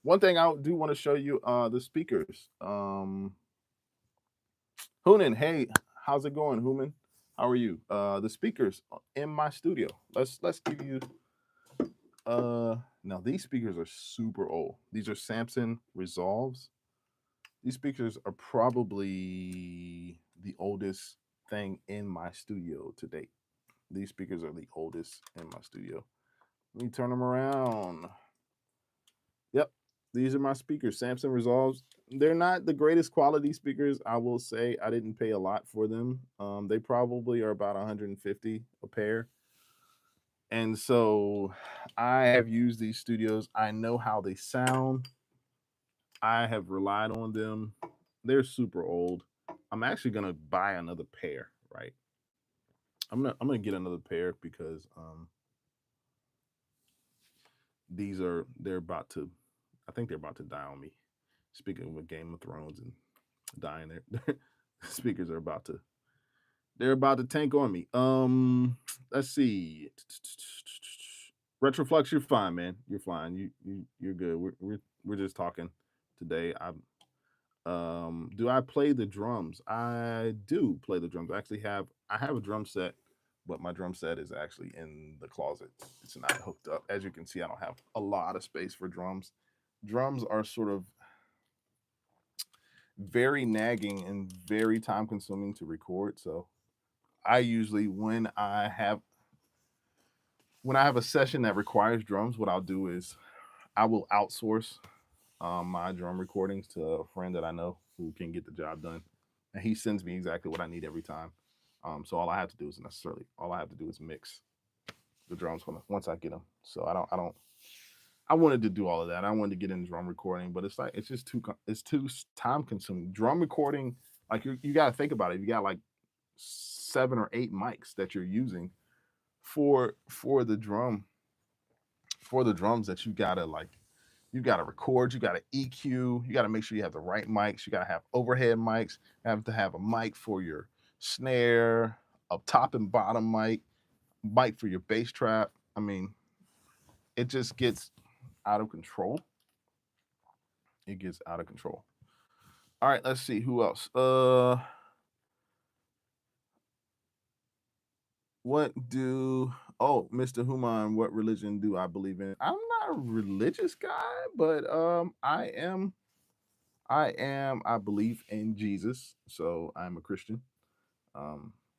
One thing I do want to show you the speakers. Hunan, hey, how's it going, Human? How are you? The speakers in my studio. Let's give you now these speakers are super old. These are Samson Resolves. These speakers are probably the oldest thing in my studio to date. These speakers are the oldest in my studio. Let me turn them around. Yep, these are my speakers, Samson Resolves. They're not the greatest quality speakers, I will say. I didn't pay a lot for them. They probably are about 150 a pair. And so I have used these studios. I know how they sound. I have relied on them. They're super old. I'm actually gonna buy another pair, right? I'm gonna get another pair because they're about to I think they're about to die on me. Speaking of Game of Thrones and dying there. Speakers are about to they're about to tank on me. Let's see. Retroflux, you're fine, man. You're fine. You're good. We're just talking today. Do I play the drums? I do play the drums. I have a drum set, but my drum set is actually in the closet. It's not hooked up. As you can see, I don't have a lot of space for drums. Drums are sort of very nagging and very time consuming to record. So I usually when I have a session that requires drums, what I'll do is I will outsource my drum recordings to a friend that I know who can get the job done, and he sends me exactly what I need every time. So all I have to do is mix the drums once I get them. So I wanted to do all of that. I wanted to get into drum recording, but it's just too time consuming. Drum recording, like you got to think about it. You got like 7 or 8 mics that you're using for the drums that you gotta record, you gotta EQ, you gotta make sure you have the right mics, you gotta have overhead mics, you have to have a mic for your snare, a top and bottom mic for your bass trap. I mean, it just gets out of control. It gets out of control. All right, let's see who else. What do Mr. Human, what religion do I believe in? I'm not a religious guy, but I believe in Jesus, so I'm a Christian.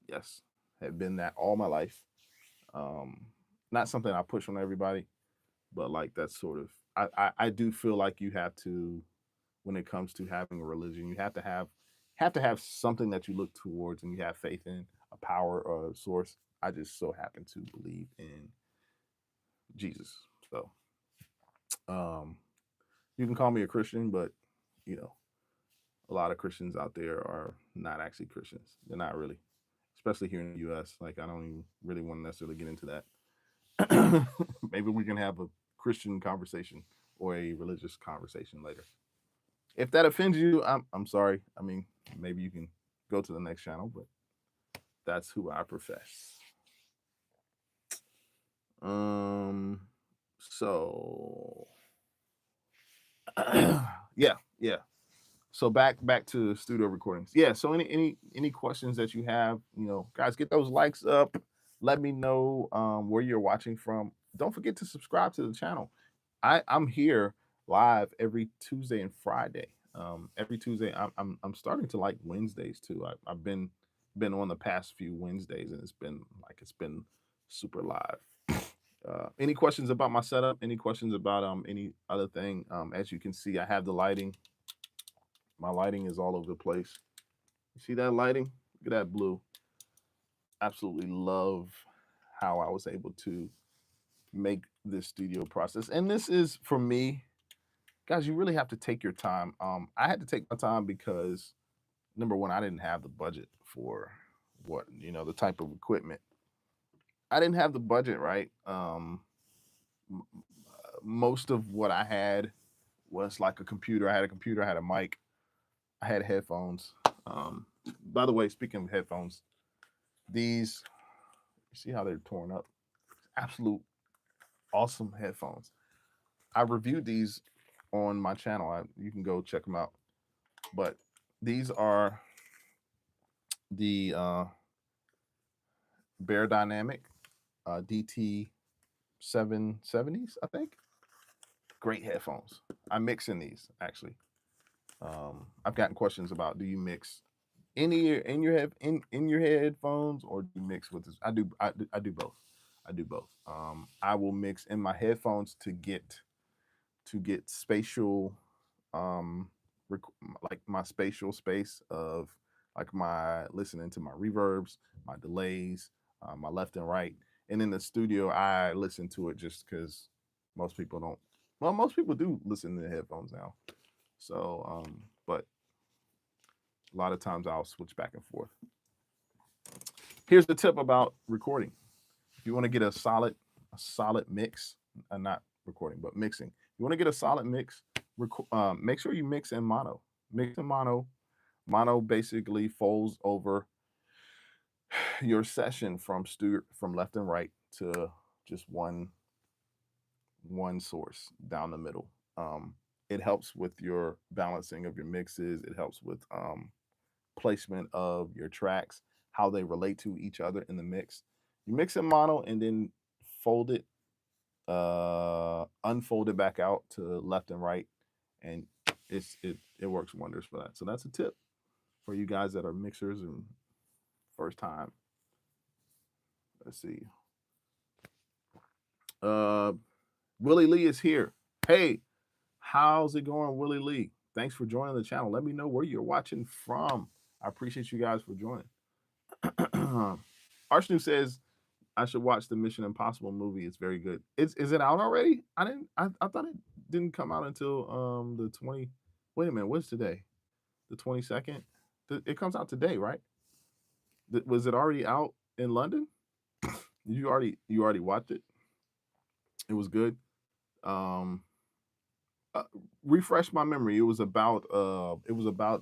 Yes, have been that all my life. Um, Not something I push on everybody, but like that's sort of I do feel like you have to, when it comes to having a religion, you have to have something that you look towards and you have faith in, a power or a source. I just so happen to believe in Jesus. So um you can call me a Christian, but you know, a lot of Christians out there are not actually Christians. They're not really, especially here in the US. Like, I don't even really want to necessarily get into that. Maybe we can have a Christian conversation or a religious conversation later. If that offends you, I'm sorry. I mean, maybe you can go to the next channel, but that's who I profess. Um, so yeah, yeah. So back to studio recordings. Yeah. So any questions that you have, guys, get those likes up. Let me know where you're watching from. Don't forget to subscribe to the channel. I'm here live every Tuesday and Friday. Every Tuesday, I'm starting to like Wednesdays too. I've been on the past few Wednesdays, and it's been super live. Any questions about my setup? Any questions about any other thing? As you can see, I have the lighting. My lighting is all over the place. You see that lighting? Look at that blue. Absolutely love how I was able to make this studio process. And this is, for me, guys, you really have to take your time. I had to take my time because, number one, I didn't have the budget for the type of equipment. I didn't have the budget, right? Most of what I had was like a computer. I had a computer, I had a mic, I had headphones. By the way, speaking of headphones, these, you see how they're torn up? Absolute awesome headphones. I reviewed these on my channel. You can go check them out. But these are the Bear Dynamic DT 770s, I think. Great headphones. I mix in these actually. I've gotten questions about, do you mix in your headphones, or do you mix with this? I do both. I do both. I will mix in my headphones to get spatial, um, like my spatial space of like my listening to my reverbs, my delays, my left and right. And in the studio, I listen to it just because most people don't. Well, most people do listen to the headphones now. So, but a lot of times I'll switch back and forth. Here's the tip about recording. If you want to get a solid mix, not recording, but mixing. You want to get a solid mix, make sure you mix in mono. Mix in mono. Mono basically folds over your session from left and right to just one one source down the middle. It helps with your balancing of your mixes. It helps with placement of your tracks, how they relate to each other in the mix. You mix in mono and then fold it, unfold it back out to left and right, and it works wonders for that. So that's a tip for you guys that are mixers and first time. Let's see. Uh, Willie Lee is here. Hey, how's it going, Willie Lee? Thanks for joining the channel. Let me know where you're watching from. I appreciate you guys for joining. Arshnu says I should watch the Mission Impossible movie. It's very good. Is it out already? I thought it didn't come out until the 20. Wait a minute, what's today? The 22nd? It comes out today, right? Was it already out in London? You already watched it? It was good. Um Refresh my memory. It was about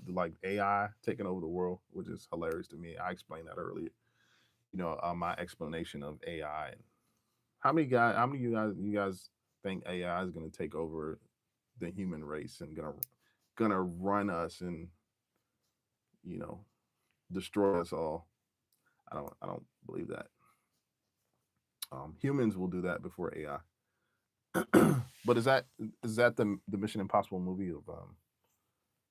like AI taking over the world, which is hilarious to me. I explained that earlier. My explanation of AI. How many of you guys think AI is going to take over the human race and gonna run us and you know destroy us all? I don't believe that. Humans will do that before AI. But is that the Mission Impossible movie of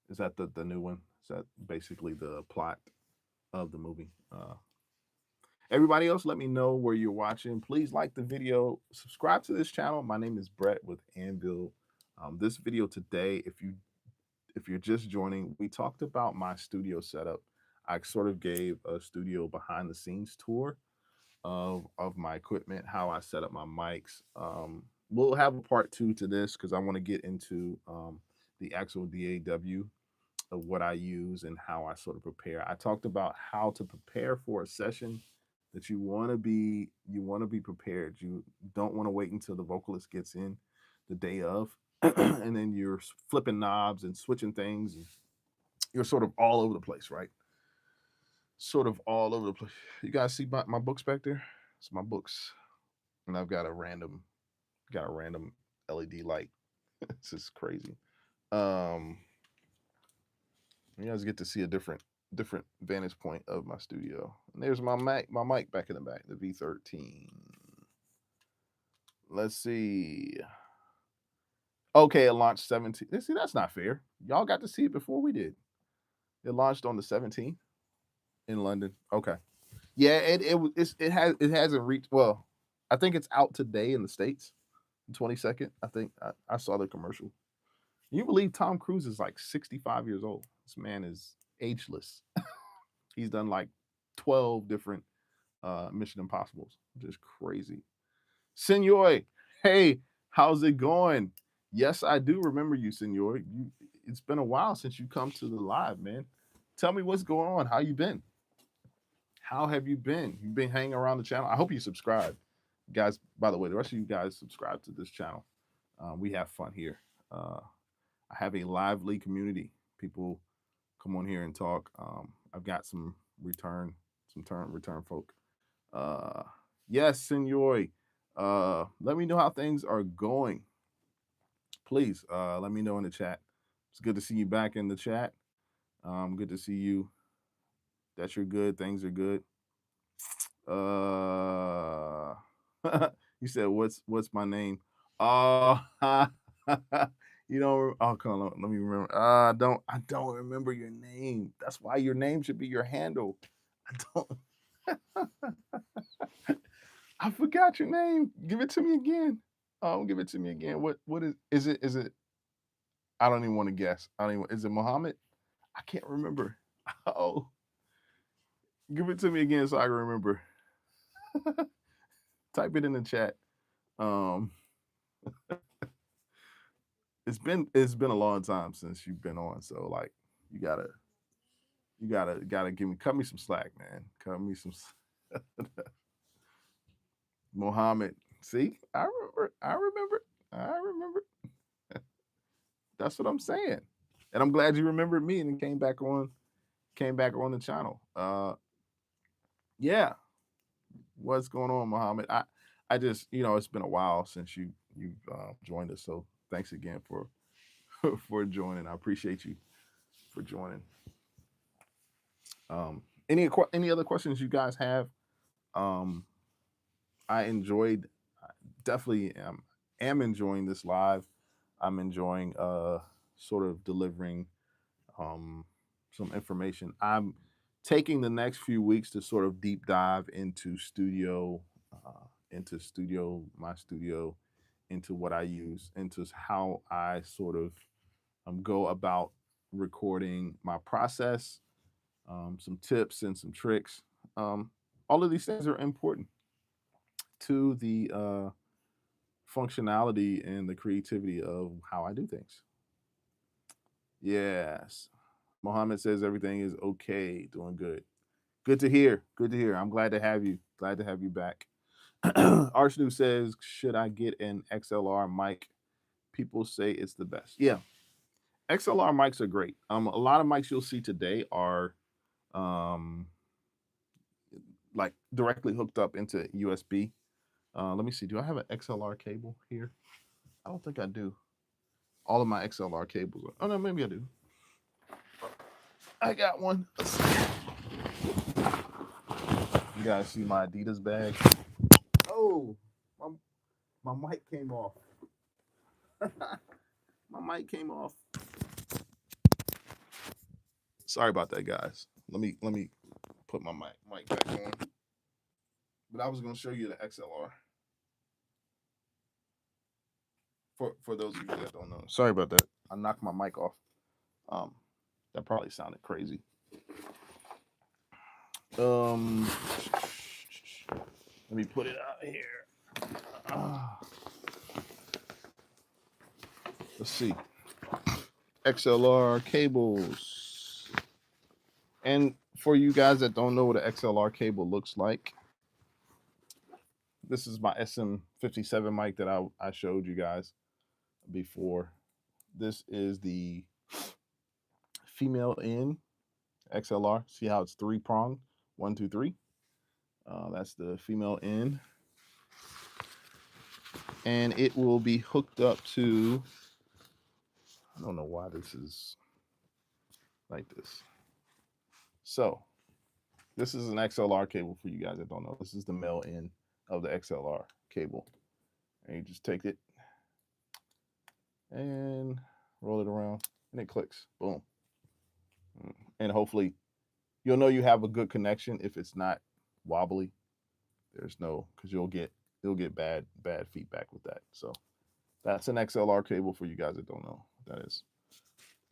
is that the new one? Is that basically the plot of the movie? Everybody else, let me know where you're watching. Please like the video, subscribe to this channel. My name is Brett with Anvil. This video today, if you're just joining, we talked about my studio setup. I sort of gave a studio behind the scenes tour of my equipment, how I set up my mics. We'll have a part 2 to this because I want to get into the actual DAW of what I use and how I sort of prepare. I talked about how to prepare for a session that you want to be prepared. You don't want to wait until the vocalist gets in the day of and then you're flipping knobs and switching things. And you're sort of all over the place, right? Sort of all over the place. You guys see my books back there? It's my books. And I've got a random LED light. This is crazy. Um you guys get to see a different vantage point of my studio. And there's my mic back in the back, the V13. Let's see. Okay, it launched 17. See, that's not fair. Y'all got to see it before we did. It launched on the 17th in London. Okay. Yeah, it hasn't reached. Well, I think it's out today in the States, the 22nd. I think I saw the commercial. Can you believe Tom Cruise is like 65 years old? This man is ageless. He's done like 12 different Mission Impossibles, which is crazy. Senor, hey, how's it going? Yes, I do remember you, Senor. It's been a while since you come to the live, man. Tell me what's going on. How you been? How have you been? You've been hanging around the channel. I hope you subscribe, guys. By the way, the rest of you guys subscribe to this channel. We have fun here. I have a lively community. People come on here and talk. I've got some return folk. Yes, Senor. Let me know how things are going. Please let me know in the chat. It's good to see you back in the chat. Good to see you. That you're good. Things are good. You said what's my name? Oh, you know. Oh, come on. Let me remember. I don't remember your name. That's why your name should be your handle. I don't. I forgot your name. Give it to me again. Give it to me again. What is it? Is it? I don't even want to guess. I don't even. Is it Muhammad? I can't remember. Oh, give it to me again so I can remember. Type it in the chat. Um, it's been a long time since you've been on, so like you gotta cut me some slack, man. Cut me some. Muhammad. See, I remember. That's what I'm saying, and I'm glad you remembered me and came back on the channel. Yeah, what's going on, Muhammad? I just it's been a while since you you've joined us. So thanks again for for joining. I appreciate you for joining. Any other questions you guys have? Um, I enjoyed definitely am enjoying this live. I'm enjoying sort of delivering um, some information. I'm taking the next few weeks to sort of deep dive into studio, my studio, into what I use, into how I sort of go about recording my process, some tips and some tricks. All of these things are important to the functionality and the creativity of how I do things. Yes. Mohammed says everything is okay, doing good. Good to hear. Good to hear. I'm glad to have you. Glad to have you back. Arshnu says, should I get an XLR mic? People say it's the best. Yeah, XLR mics are great. A lot of mics you'll see today are um, like directly hooked up into USB. Let me see. Do I have an XLR cable here? I don't think I do. All of my XLR cables. Oh no, maybe I do. I got one. You guys see my Adidas bag? Oh, my mic came off. My mic came off. Sorry about that, guys. Let me put my mic back on. But I was gonna show you the XLR. For those of you that don't know. Sorry about that. I knocked my mic off. Um, that probably sounded crazy. Let me put it out here. Let's see. XLR cables. And for you guys that don't know what an XLR cable looks like, this is my SM57 mic that I showed you guys before. This is the female in XLR. See how it's three pronged? 1, 2, 3. That's the female in. And it will be hooked up to, I don't know why this is like this. So this is an XLR cable for you guys that don't know. This is the male end of the XLR cable. And you just take it and roll it around and it clicks. Boom. And hopefully you'll know you have a good connection if it's not wobbly. There's no, because you'll get bad feedback with that. So that's an XLR cable for you guys that don't know what that is.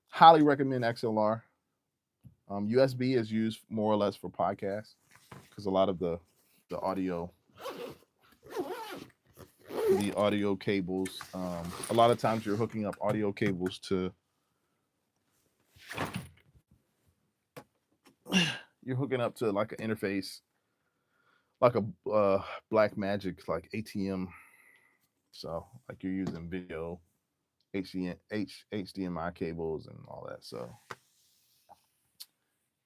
Highly recommend XLR. USB is used more or less for podcasts because a lot of the audio cables, a lot of times you're hooking up audio cables to like an interface, like a Black Magic, like ATM. So like you're using video HDMI cables and all that. So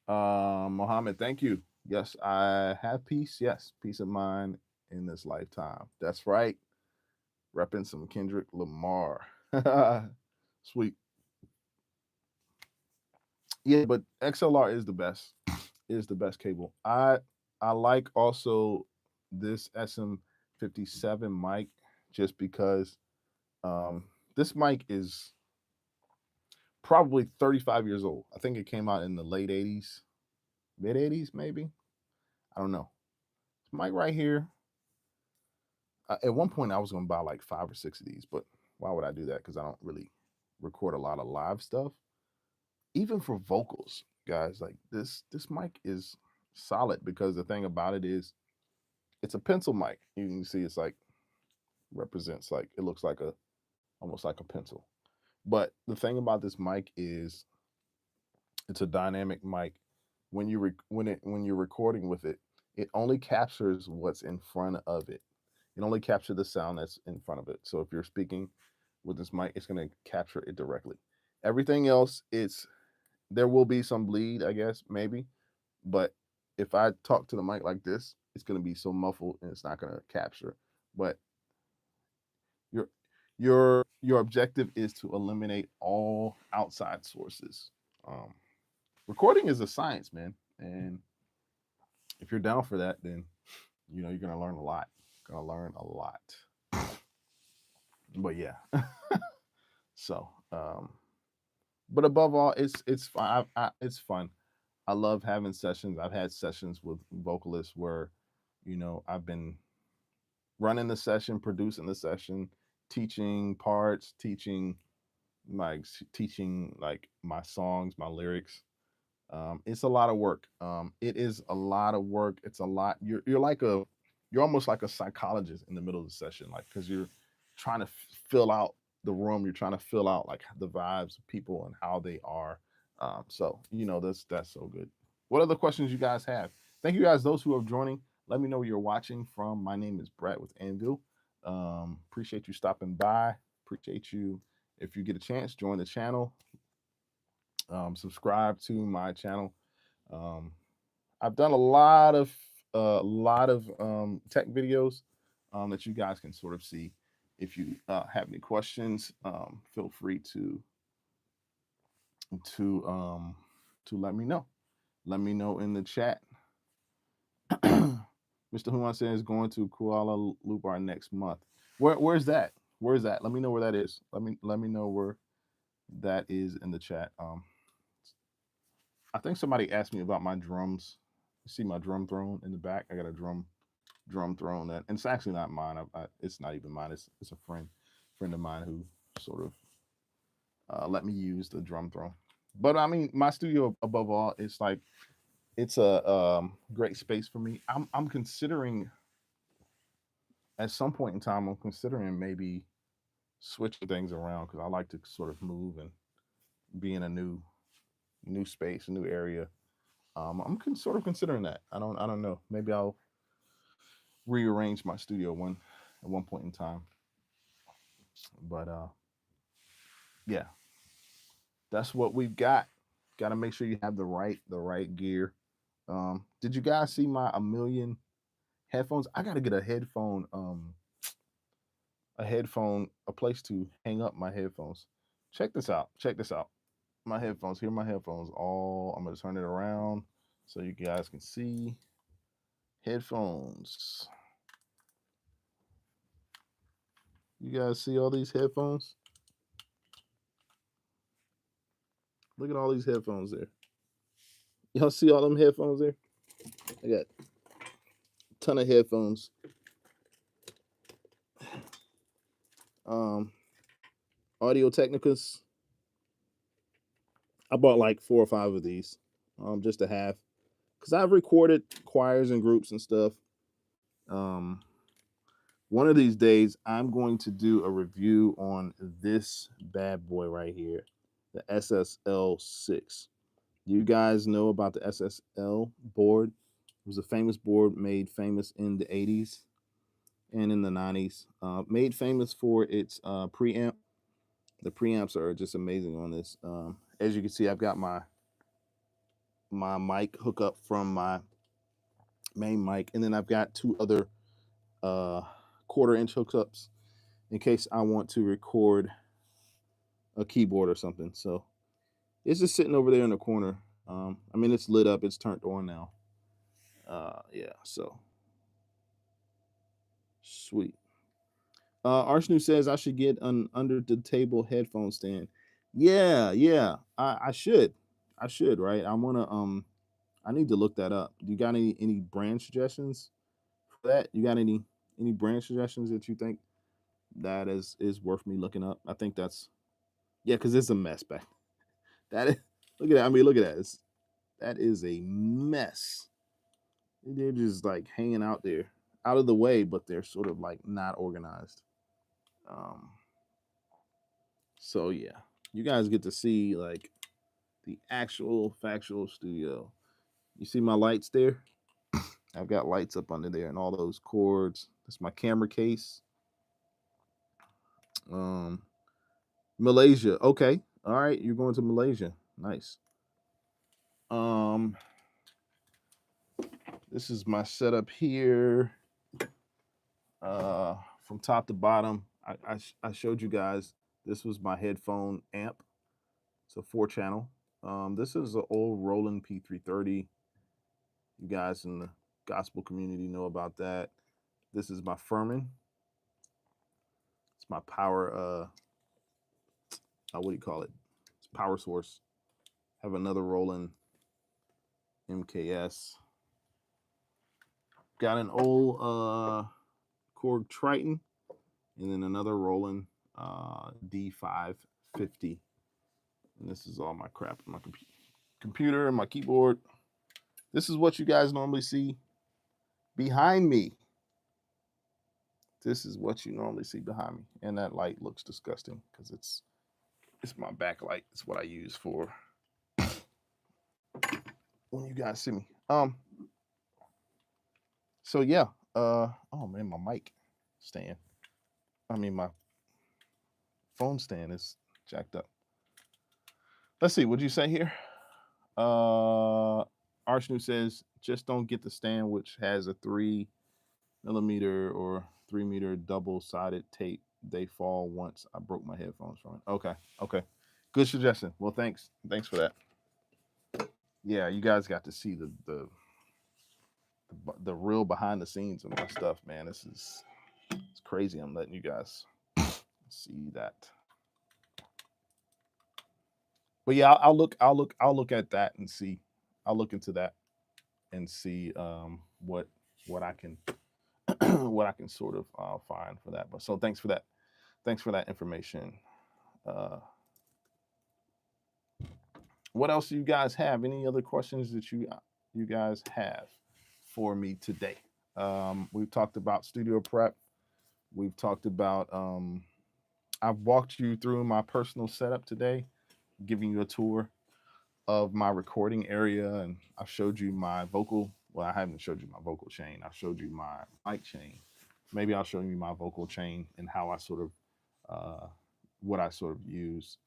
Mohammed, thank you. Yes, I have peace. Yes, peace of mind in this lifetime. That's right. Repping some Kendrick Lamar. Sweet. Yeah, but XLR is the best. Is the best cable. I like also this SM57 mic just because this mic is probably 35 years old. I think it came out in the late 80s, mid 80s maybe. I don't know. This mic right here. At one point I was going to buy like 5 or 6 of these, but why would I do that? Because I don't really record a lot of live stuff. Even for vocals, guys, like this mic is solid because the thing about it is it's a pencil mic. You can see it's like represents, like it looks like almost like a pencil. But the thing about this mic is it's a dynamic mic. When you're recording with it, it only captures what's in front of it. It only captures the sound that's in front of it. So if you're speaking with this mic, it's going to capture it directly. Everything else, there will be some bleed, I guess, maybe. But if I talk to the mic like this, it's going to be so muffled and it's not going to capture. But your objective is to eliminate all outside sources. Um, Recording is a science, man, and if you're down for that, then you're gonna learn a lot. Gonna learn a lot. But yeah, so but above all, it's fun. It's fun. I love having sessions. I've had sessions with vocalists where, I've been running the session, producing the session, teaching parts, teaching like my songs, my lyrics. It's a lot of work. It is a lot of work. It's a lot. You're almost like a psychologist in the middle of the session, like because you're trying to fill out the room. You're trying to fill out like the vibes of people and how they are. So that's so good. What other questions you guys have? Thank you guys, those who are joining. Let me know where you're watching from. My name is Brett with Anvil. Appreciate you stopping by. Appreciate you. If you get a chance, join the channel. Subscribe to my channel. Um, I've done a lot of tech videos that you guys can sort of see. If you have any questions, feel free to to let me know. Let me know in the chat. Mr. Human says is going to Kuala Lumpur next month. Where's that? Where's that? Let me know where that is. Let me know where that is in the chat. I think somebody asked me about my drums. You see my drum throne in the back? I got a drum throne that, and it's actually not mine. It's not even mine. It's a friend of mine who sort of let me use the drum throne. But I mean, my studio above all, it's a great space for me. I'm considering at some point in time, I'm considering maybe switching things around because I like to sort of move and be in a new space, a new area. I'm sort of considering that. I don't know. Maybe I'll rearrange my studio at one point in time. But yeah, that's what we've got. Got to make sure you have the right gear. Did you guys see my a million headphones? I got to get a place to hang up my headphones. Check this out. Check this out. My headphones. Here are my headphones. I'm gonna turn it around so you guys can see headphones. You guys see all these headphones? Look at all these headphones there. Y'all see all them headphones there? I got a ton of headphones. Audio Technicas. I bought like 4 or 5 of these, just to have, because I've recorded choirs and groups and stuff. One of these days, I'm going to do a review on this bad boy right here, the SSL6. You guys know about the SSL board? It was a famous board made famous in the 80s and in the 90s. Made famous for its preamp. The preamps are just amazing on this. As you can see, I've got my mic hookup from my main mic, and then I've got 2 other 1/4-inch hookups in case I want to record a keyboard or something. So it's just sitting over there in the corner. I mean, it's lit up, it's turned on now. Yeah, so sweet. Arshnu says I should get an under the table headphone stand. Yeah, I should. Right? I need to look that up. Do you got any brand suggestions for that? You got any brand suggestions that you think that is worth me looking up? I think that's, yeah, because it's a mess back. That is, look at that. I mean, look at that. That is a mess. They're just like hanging out there, out of the way, but they're sort of like not organized. So yeah, you guys get to see like the actual factual studio. You see my lights there? I've got lights up under there and all those cords. That's my camera case. Malaysia. Okay. All right. You're going to Malaysia. Nice. This is my setup here. From top to bottom, I showed you guys this was my headphone amp. It's a 4 channel. This is an old Roland P330. You guys in the gospel community know about that. This is my Furman. It's my power. What do you call it? It's power source. Have another Roland MKS. Got an old Korg Triton, and then another Roland D550. And this is all my crap on my computer and my keyboard. This is what you guys normally see behind me. This is what you normally see behind me. And that light looks disgusting because it's my backlight. It's what I use for when you guys see me. So yeah. Oh man, my mic stand. My phone stand is jacked up. Let's see, what'd you say here? Arshnu says, just don't get the stand which has a 3mm or 3 meter double-sided tape. They fall once I broke my headphones from it. Okay. Good suggestion. Well, thanks for that. Yeah, you guys got to see the real behind the scenes of my stuff, man. It's crazy. I'm letting you guys see that. But yeah, I'll look at that and see. I'll look into that and see what I can what I can sort of find for that. But so thanks for that. Thanks for that information. What else do you guys have? Any other questions that you guys have for me today? We've talked about studio prep. We've talked about I've walked you through my personal setup today, giving you a tour of my recording area, and I showed you my vocal. Well, I haven't showed you my vocal chain. I showed you my mic chain. Maybe I'll show you my vocal chain and how I sort of what I sort of use.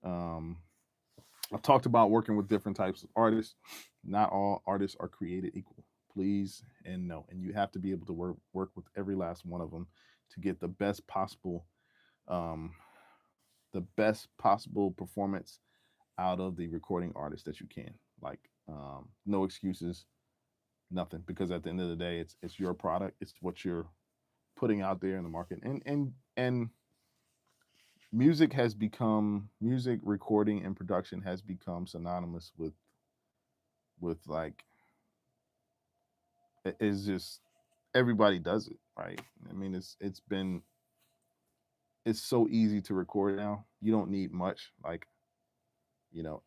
I've talked about working with different types of artists. Not all artists are created equal. Please and no. And you have to be able to work with every last one of them to get the best possible performance out of the recording artist that you can. Like no excuses, nothing. Because at the end of the day, it's your product. It's what you're putting out there in the market. And music recording and production has become synonymous with like it's just everybody does it, right? I mean, it's so easy to record now. You don't need much, like,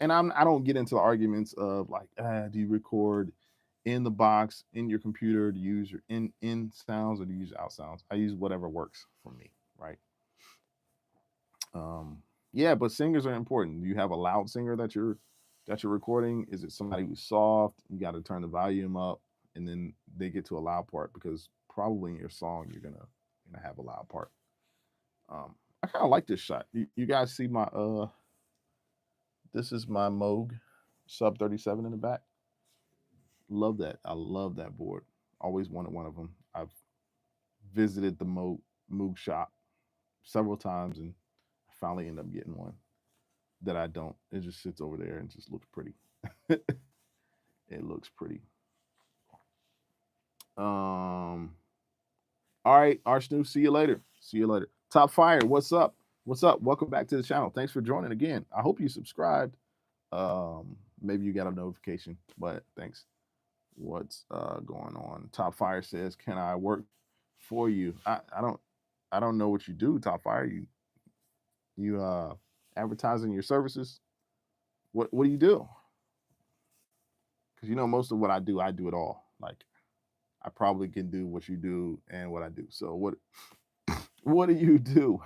and I don't get into the arguments of like, do you record in the box in your computer, to use your in sounds, or to use out sounds? I use whatever works for me, right? Yeah, but singers are important. You have a loud singer that you're recording. Is it somebody who's soft? You got to turn the volume up, and then they get to a loud part, because probably in your song you're gonna have a loud part. I kind of like this shot. You guys see my this is my Moog Sub 37 in the back. Love that. I love that board. Always wanted one of them. I've visited the Moog shop several times and finally end up getting one that I don't. It just sits over there and just looks pretty. It looks pretty. All right, Arshnu, see you later. See you later. Top Fire, what's up? What's up? Welcome back to the channel. Thanks for joining again. I hope you subscribed. Maybe you got a notification, but thanks. What's going on? Top Fire says, "Can I work for you?" I don't know what you do, Top Fire. You advertising your services? What do you do? Because most of what I do it all. Like, I probably can do what you do and what I do. So what do you do?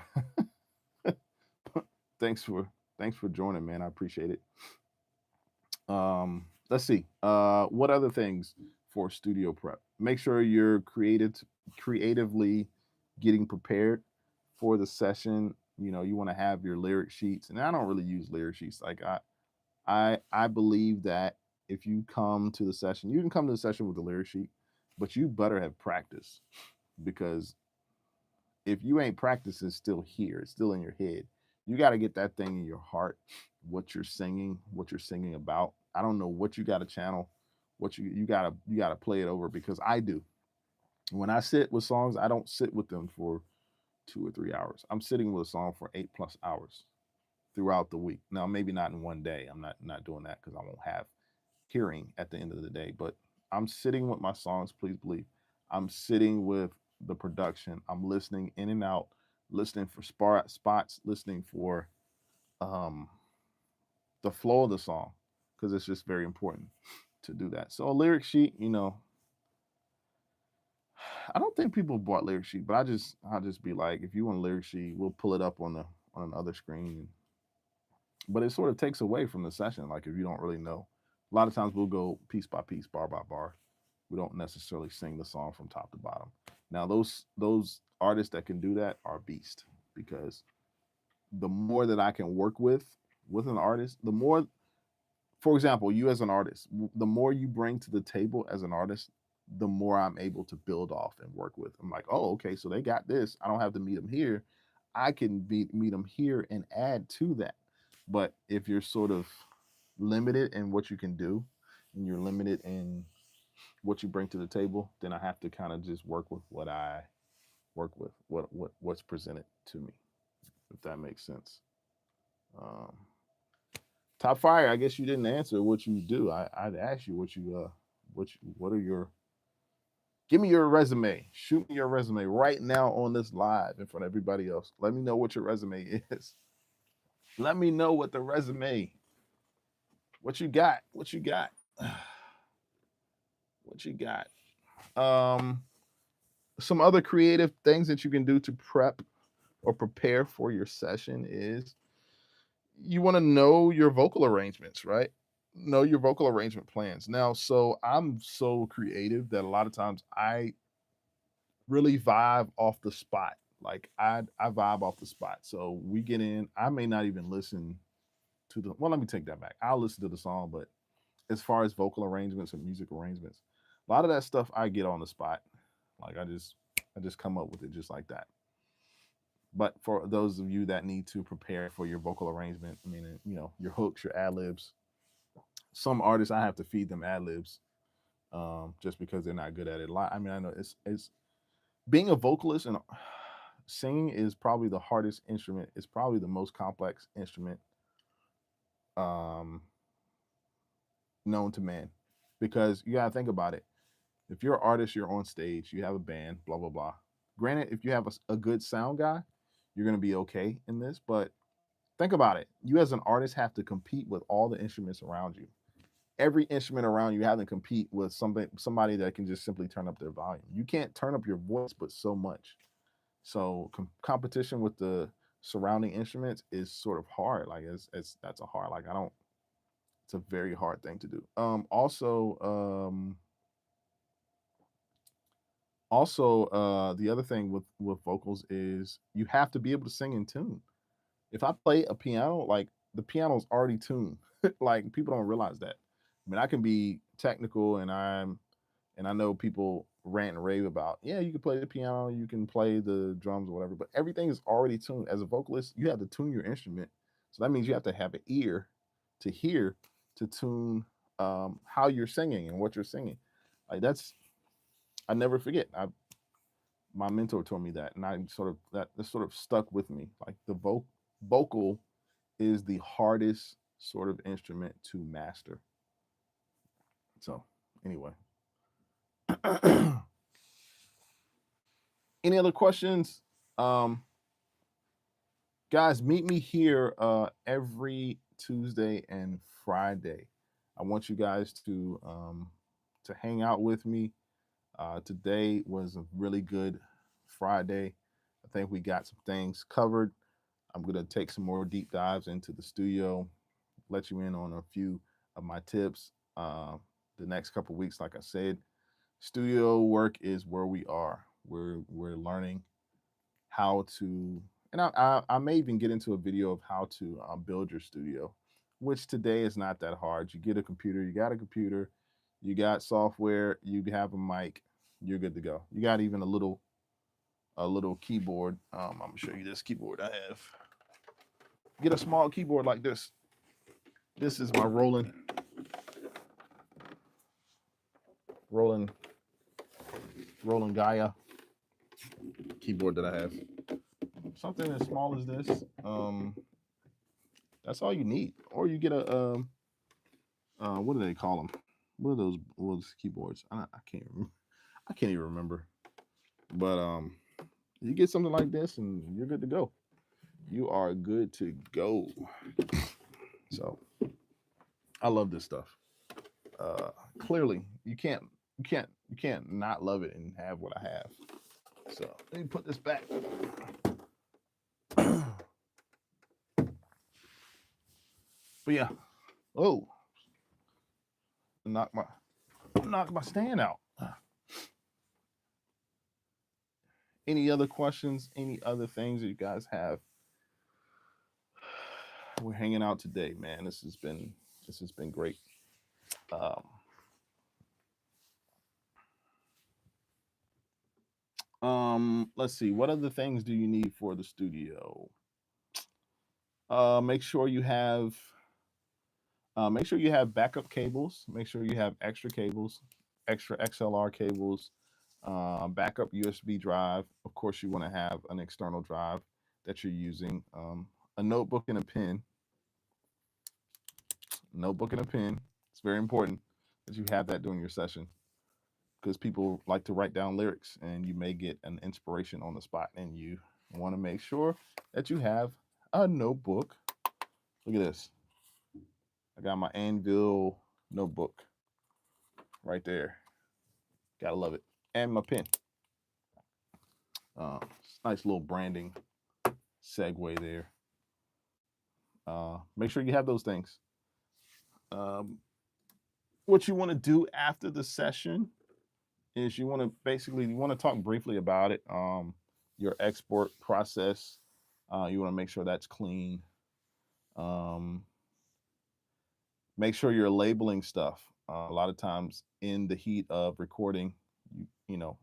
Thanks for joining, man. I appreciate it. Let's see. What other things for studio prep? Make sure you're creatively getting prepared for the session. You want to have your lyric sheets, and I don't really use lyric sheets. Like I believe that if you come to the session, you can come to the session with the lyric sheet, but you better have practice, because if you ain't practiced, it's still here. It's still in your head. You got to get that thing in your heart. What you're singing about. I don't know what you got to channel. What you gotta play it over because I do. When I sit with songs, I don't sit with them for 2 or 3 hours. I'm sitting with a song for 8+ hours throughout the week. Now, maybe not in one day. I'm not doing that because I won't have hearing at the end of the day. But I'm sitting with my songs. Please believe. I'm sitting with the production. I'm listening in and out, listening for spots, listening for um, the flow of the song because it's just very important to do that. So a lyric sheet, I don't think people bought lyric sheet, but I'll just be like, if you want a lyric sheet, we'll pull it up on another screen. But it sort of takes away from the session. Like if you don't really know, a lot of times we'll go piece by piece, bar by bar. We don't necessarily sing the song from top to bottom. Now those artists that can do that are beast because the more that I can work with an artist, the more, for example, you as an artist, the more you bring to the table as an artist, the more I'm able to build off and work with. I'm like, oh, okay, so they got this. I don't have to meet them here. I can meet them here and add to that. But if you're sort of limited in what you can do, and you're limited in what you bring to the table, then I have to kind of just work with what I work with, what's presented to me, if that makes sense. Um, Top fire. I guess you didn't answer what you do. I'd ask you what are your, give me your resume. Shoot me your resume right now on this live in front of everybody else. Let me know what your resume is. Let me know what the resume. What you got? What you got? What you got? Um, some other creative things that you can do to prep or prepare for your session is you want to know your vocal arrangements, right? Know your vocal arrangement plans. Now, so I'm so creative that a lot of times I really vibe off the spot. Like I vibe off the spot. So we get in, I may not even listen to the, well, let me take that back. I'll listen to the song, but as far as vocal arrangements and music arrangements, a lot of that stuff I get on the spot. Like I just come up with it just like that. But for those of you that need to prepare for your vocal arrangement, I mean, your hooks, your ad libs. Some artists I have to feed them ad libs, just because they're not good at it. I mean, I know it's being a vocalist and singing is probably the hardest instrument. It's probably the most complex instrument um, known to man, because you gotta think about it. If you're an artist, you're on stage, you have a band, blah blah blah. Granted, if you have a good sound guy, you're gonna be okay in this. But think about it. You as an artist have to compete with all the instruments around you. Every instrument around you have to compete with somebody that can just simply turn up their volume. You can't turn up your voice, but so much. So competition with the surrounding instruments is sort of hard. Like it's that's a hard. Like I don't. It's a very hard thing to do. Also, the other thing with vocals is you have to be able to sing in tune. If I play a piano, like the piano's already tuned. Like people don't realize that. I mean, I can be technical and I know people rant and rave about, yeah, you can play the piano, you can play the drums or whatever, but everything is already tuned. As a vocalist, you have to tune your instrument. So that means you have to have an ear to hear to tune how you're singing and what you're singing. Like that's, I never forget. My mentor told me that, and I sort of that sort of stuck with me. Like the vocal is the hardest sort of instrument to master. So anyway, any other questions? Um, Guys, meet me here every Tuesday and Friday. I want you guys to hang out with me. Today was a really good Friday. I think we got some things covered. I'm gonna take some more deep dives into the studio, let you in on a few of my tips. The next couple weeks, like I said, studio work is where we are. We're learning how to, and I may even get into a video of how to build your studio, which today is not that hard. You get a computer, you got a computer, you got software, you have a mic, you're good to go. You got even a little a little keyboard. I'm gonna show you this keyboard I have. Get a small keyboard like this. This is my Roland Gaia keyboard that I have. Something as small as this. That's all you need. Or you get a what do they call them? What are those keyboards? I can't remember. I can't even remember. But you get something like this and you're good to go. You are good to go. So I love this stuff. Clearly you can't not love it and have what I have. So let me put this back. But yeah. Oh, knock my stand out. Any other questions? Any other things that you guys have? We're hanging out today, man. This has been great. Let's see. What other things do you need for the studio? Make sure you have backup cables. Make sure you have extra cables, extra XLR cables, backup USB drive. Of course, you want to have an external drive that you're using, a notebook and a pen. Notebook and a pen. It's very important that you have that during your session because people like to write down lyrics and you may get an inspiration on the spot, and you want to make sure that you have a notebook. Look at this. I got my Anvil notebook right there. Gotta love it. And my pen. Nice little branding segue there. Make sure you have those things. What you want to do after the session is you want to talk briefly about it. Your export process. You want to make sure that's clean. Make sure you're labeling stuff. A lot of times in the heat of recording, you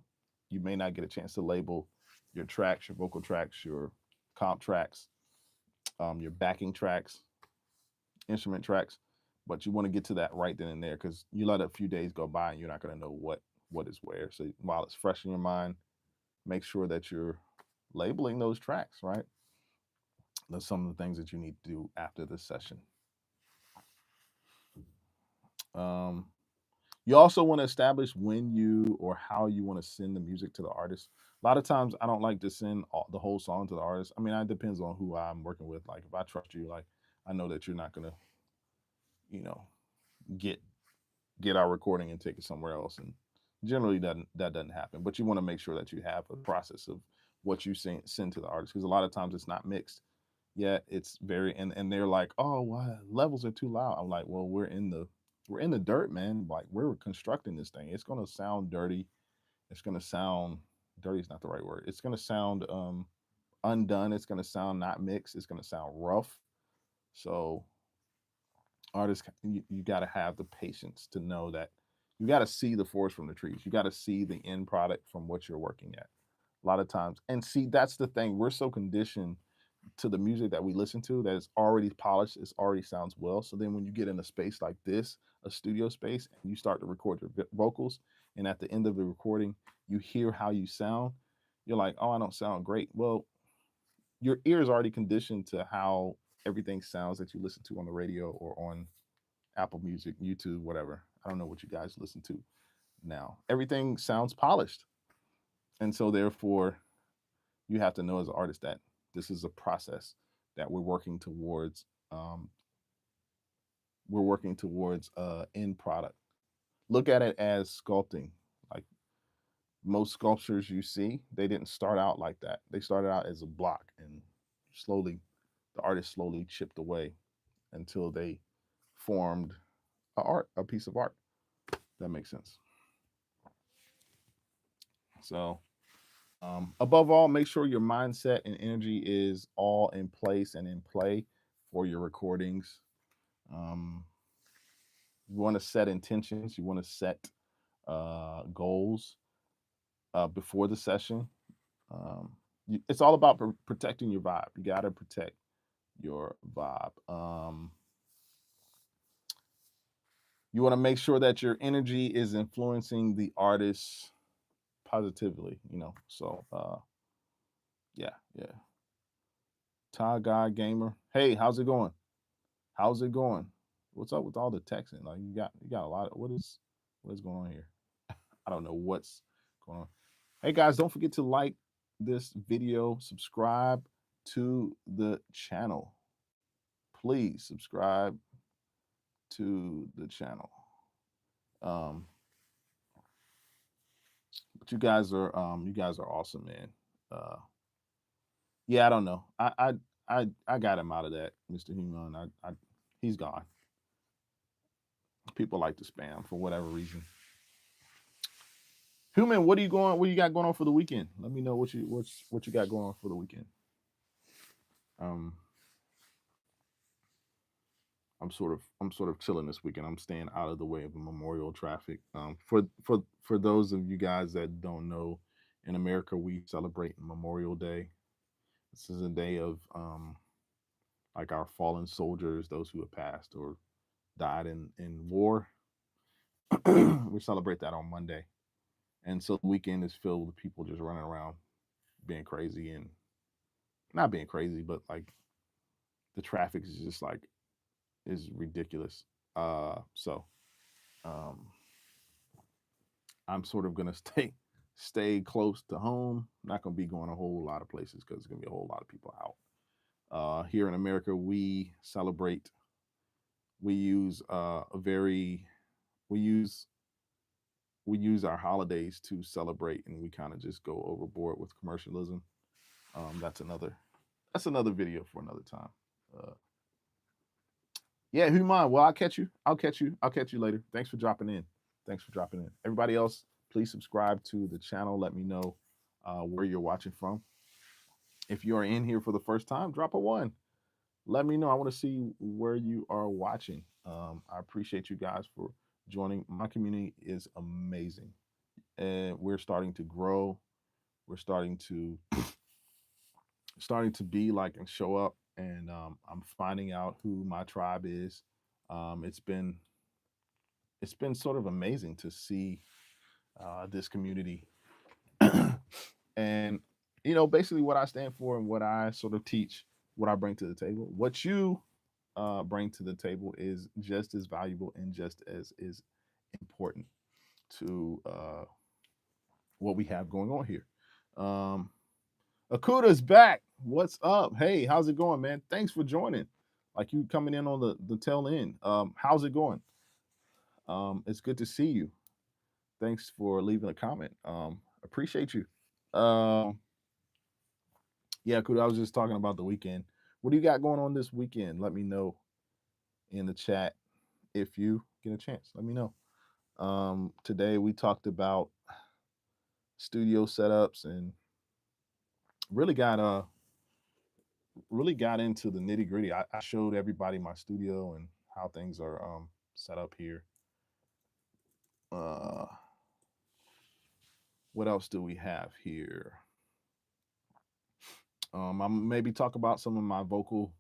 may not get a chance to label your tracks, your vocal tracks, your comp tracks, your backing tracks, instrument tracks, but you want to get to that right then and there because you let a few days go by and you're not going to know what is where. So while it's fresh in your mind, make sure that you're labeling those tracks, right? That's some of the things that you need to do after this session. You also want to establish when you or how you want to send the music to the artist. A lot of times I don't like to send the whole song to the artist. I mean, it depends on who I'm working with. Like if I trust you, like I know that you're not going to, get our recording and take it somewhere else. And generally that doesn't happen. But you want to make sure that you have a process of what you send to the artist, because a lot of times it's not mixed yet. It's very and they're like, oh, why levels are too loud. I'm like, well, we're in the dirt, man. Like we're constructing this thing. It's gonna sound dirty. It's gonna sound dirty is not the right word. It's gonna sound undone. It's gonna sound not mixed. It's gonna sound rough. So artists, you got to have the patience to know that you got to see the forest from the trees. You got to see the end product from what you're working at. A lot of times, and see, that's the thing. We're so conditioned to the music that we listen to that it's already polished. It already sounds well. So then when you get in a space like this, a studio space, and you start to record your vocals, and at the end of the recording, you hear how you sound. You're like, oh, I don't sound great. Well, your ear is already conditioned to how everything sounds that you listen to on the radio or on Apple Music, YouTube, whatever. I don't know what you guys listen to now. Everything sounds polished. And so therefore, you have to know as an artist that this is a process that we're working towards. End product. Look at it as sculpting. Like most sculptures you see, they didn't start out like that. They started out as a block, and slowly, the artist slowly chipped away until they formed a piece of art. That makes sense. So, above all, make sure your mindset and energy is all in place and in play for your recordings. You want to set intentions. You want to set goals before the session. It's all about protecting your vibe. You got to protect your vibe. You want to make sure that your energy is influencing the artist positively, So yeah. Ty Guy Gamer. Hey, how's it going? How's it going? What's up with all the texting? Like you got a lot of what is going on here? I don't know what's going on. Hey guys, don't forget to like this video, subscribe to the channel. Please subscribe to the channel. But you guys are awesome, man. Yeah, I don't know. I got him out of that, Mr. Human. He's gone. People like to spam for whatever reason. Human, what you got going on for the weekend? Let me know what you got going on for the weekend. I'm sort of chilling this weekend. I'm staying out of the way of the memorial traffic. For those of you guys that don't know, in America we celebrate Memorial Day. This is a day of like our fallen soldiers, those who have passed or died in war. We celebrate that on Monday, and so the weekend is filled with people just running around, being crazy and not being crazy, but like the traffic is just like is ridiculous. So I'm sort of gonna stay close to home. Not gonna be going a whole lot of places because there's gonna be a whole lot of people out. Here in America, we celebrate. We use we use our holidays to celebrate, and we kind of just go overboard with commercialism. That's another video for another time. Yeah, who mind? Well, I'll catch you later. Thanks for dropping in. Everybody else, please subscribe to the channel. Let me know where you're watching from. If you are in here for the first time, drop a 1. Let me know. I want to see where you are watching. I appreciate you guys for joining. My community is amazing, and we're starting to grow. We're starting to be like and show up, and I'm finding out who my tribe is. It's been sort of amazing to see this community, and basically what I stand for and what I sort of teach, what I bring to the table. What you bring to the table is just as valuable and just as is important to what we have going on here. Akuda's back. What's up? Hey, how's it going, man? Thanks for joining. Like you coming in on the tail end. How's it going? It's good to see you. Thanks for leaving a comment. Appreciate you. Yeah, Kuda, I was just talking about the weekend. What do you got going on this weekend? Let me know in the chat if you get a chance. Let me know. Today we talked about studio setups and really got into the nitty gritty. I showed everybody my studio and how things are set up here. What else do we have here? I maybe talk about some of my vocal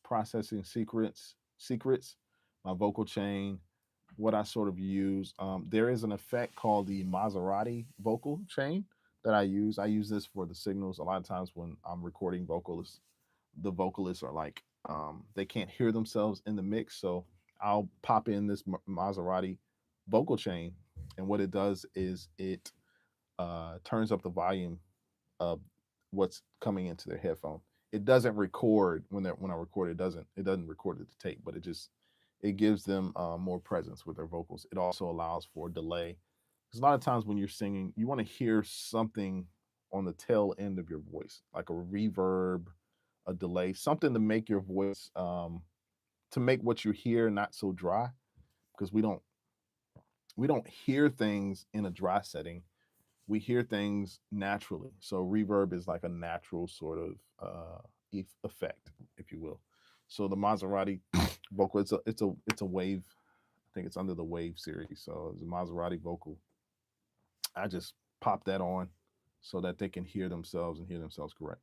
processing secrets, my vocal chain, what I sort of use. There is an effect called the Maserati vocal chain that I use. I use this for the signals. A lot of times when I'm recording vocalists, the vocalists are like, they can't hear themselves in the mix. So I'll pop in this Maserati vocal chain. And what it does is it turns up the volume of what's coming into their headphone. It doesn't record when I record. It doesn't record at the tape, but it gives them more presence with their vocals. It also allows for delay, because a lot of times when you're singing, you want to hear something on the tail end of your voice, like a reverb, a delay, something to make your voice to make what you hear not so dry, because we don't hear things in a dry setting. We hear things naturally. So reverb is like a natural sort of effect, if you will. So the Maserati vocal, it's a wave. I think it's under the Wave series. So it's a Maserati vocal. I just pop that on, so that they can hear themselves and hear themselves correct.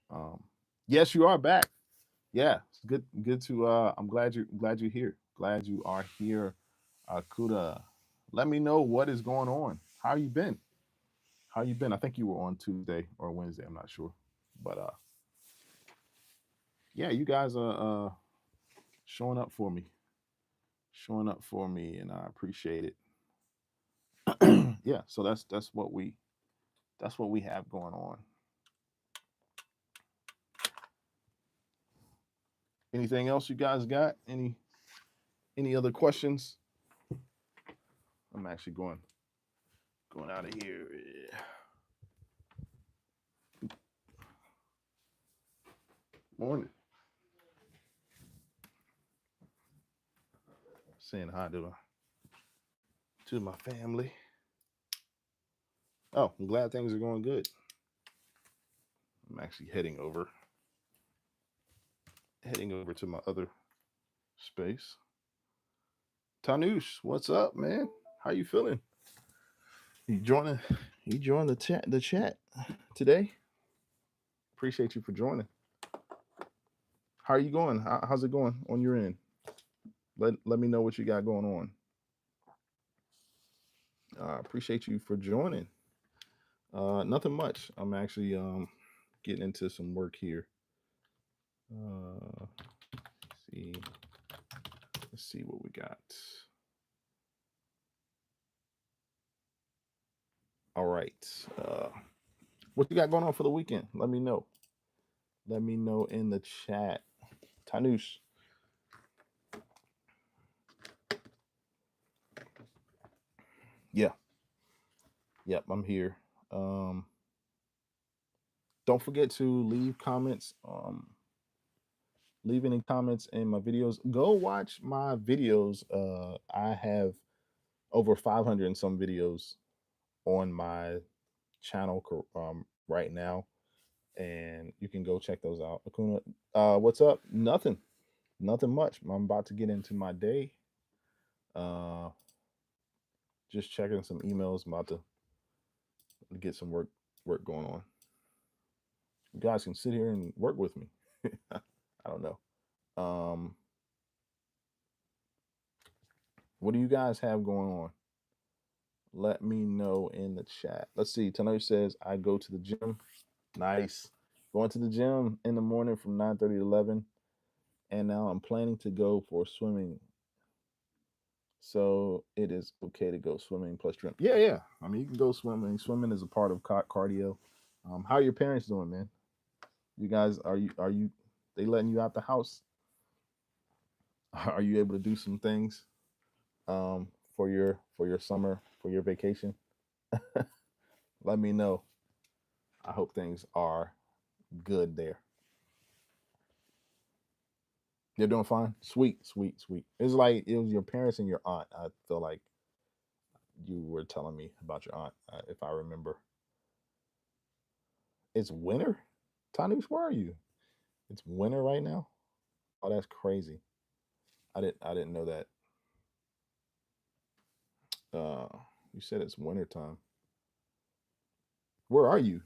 Um, yes, you are back. Yeah, it's good to I'm glad you're here. Glad you are here. Kuda. Let me know what is going on. How you been? How you been? I think you were on Tuesday or Wednesday, I'm not sure. But yeah, you guys are showing up for me. Showing up for me and I appreciate it. Yeah, so that's what we have going on. Anything else you guys got? Any other questions? I'm actually going out of here. Morning. Saying hi to my family. Oh, I'm glad things are going good. I'm actually heading over to my other space. Tanush, what's up, man? How you feeling? You joining? You joined the chat today? Appreciate you for joining. How are you going? How's it going on your end? Let me know what you got going on. Appreciate you for joining. Nothing much. I'm actually getting into some work here. See, let's see what we got. All right. What you got going on for the weekend? Let me know. Let me know in the chat. Tanush. Yeah. Yep, I'm here. Um, don't forget to leave comments. Leave any comments in my videos. Go watch my videos. I have over 500 and some videos on my channel right now, and you can go check those out. Akuna, what's up? Nothing much. I'm about to get into my day. Uh, just checking some emails. I'm about to get some work going on. You guys can sit here and work with me. I don't know. What do you guys have going on? Let me know in the chat. Let's see. Tanoy says I go to the gym. Nice. Going to the gym in the morning from 9:30 to 11, and now I'm planning to go for swimming. So it is okay to go swimming plus gym. Yeah, yeah. I mean, you can go swimming. Swimming is a part of cardio. How are your parents doing, man? You guys, are you? They letting you out the house? Are you able to do some things for your summer, for your vacation? Let me know. I hope things are good there. They're doing fine. Sweet, sweet, sweet. It's like it was your parents and your aunt. I feel like you were telling me about your aunt, if I remember. It's winter. Tanish, where are you? It's winter right now. Oh, that's crazy. I didn't know that. Uh, you said it's winter time. Where are you?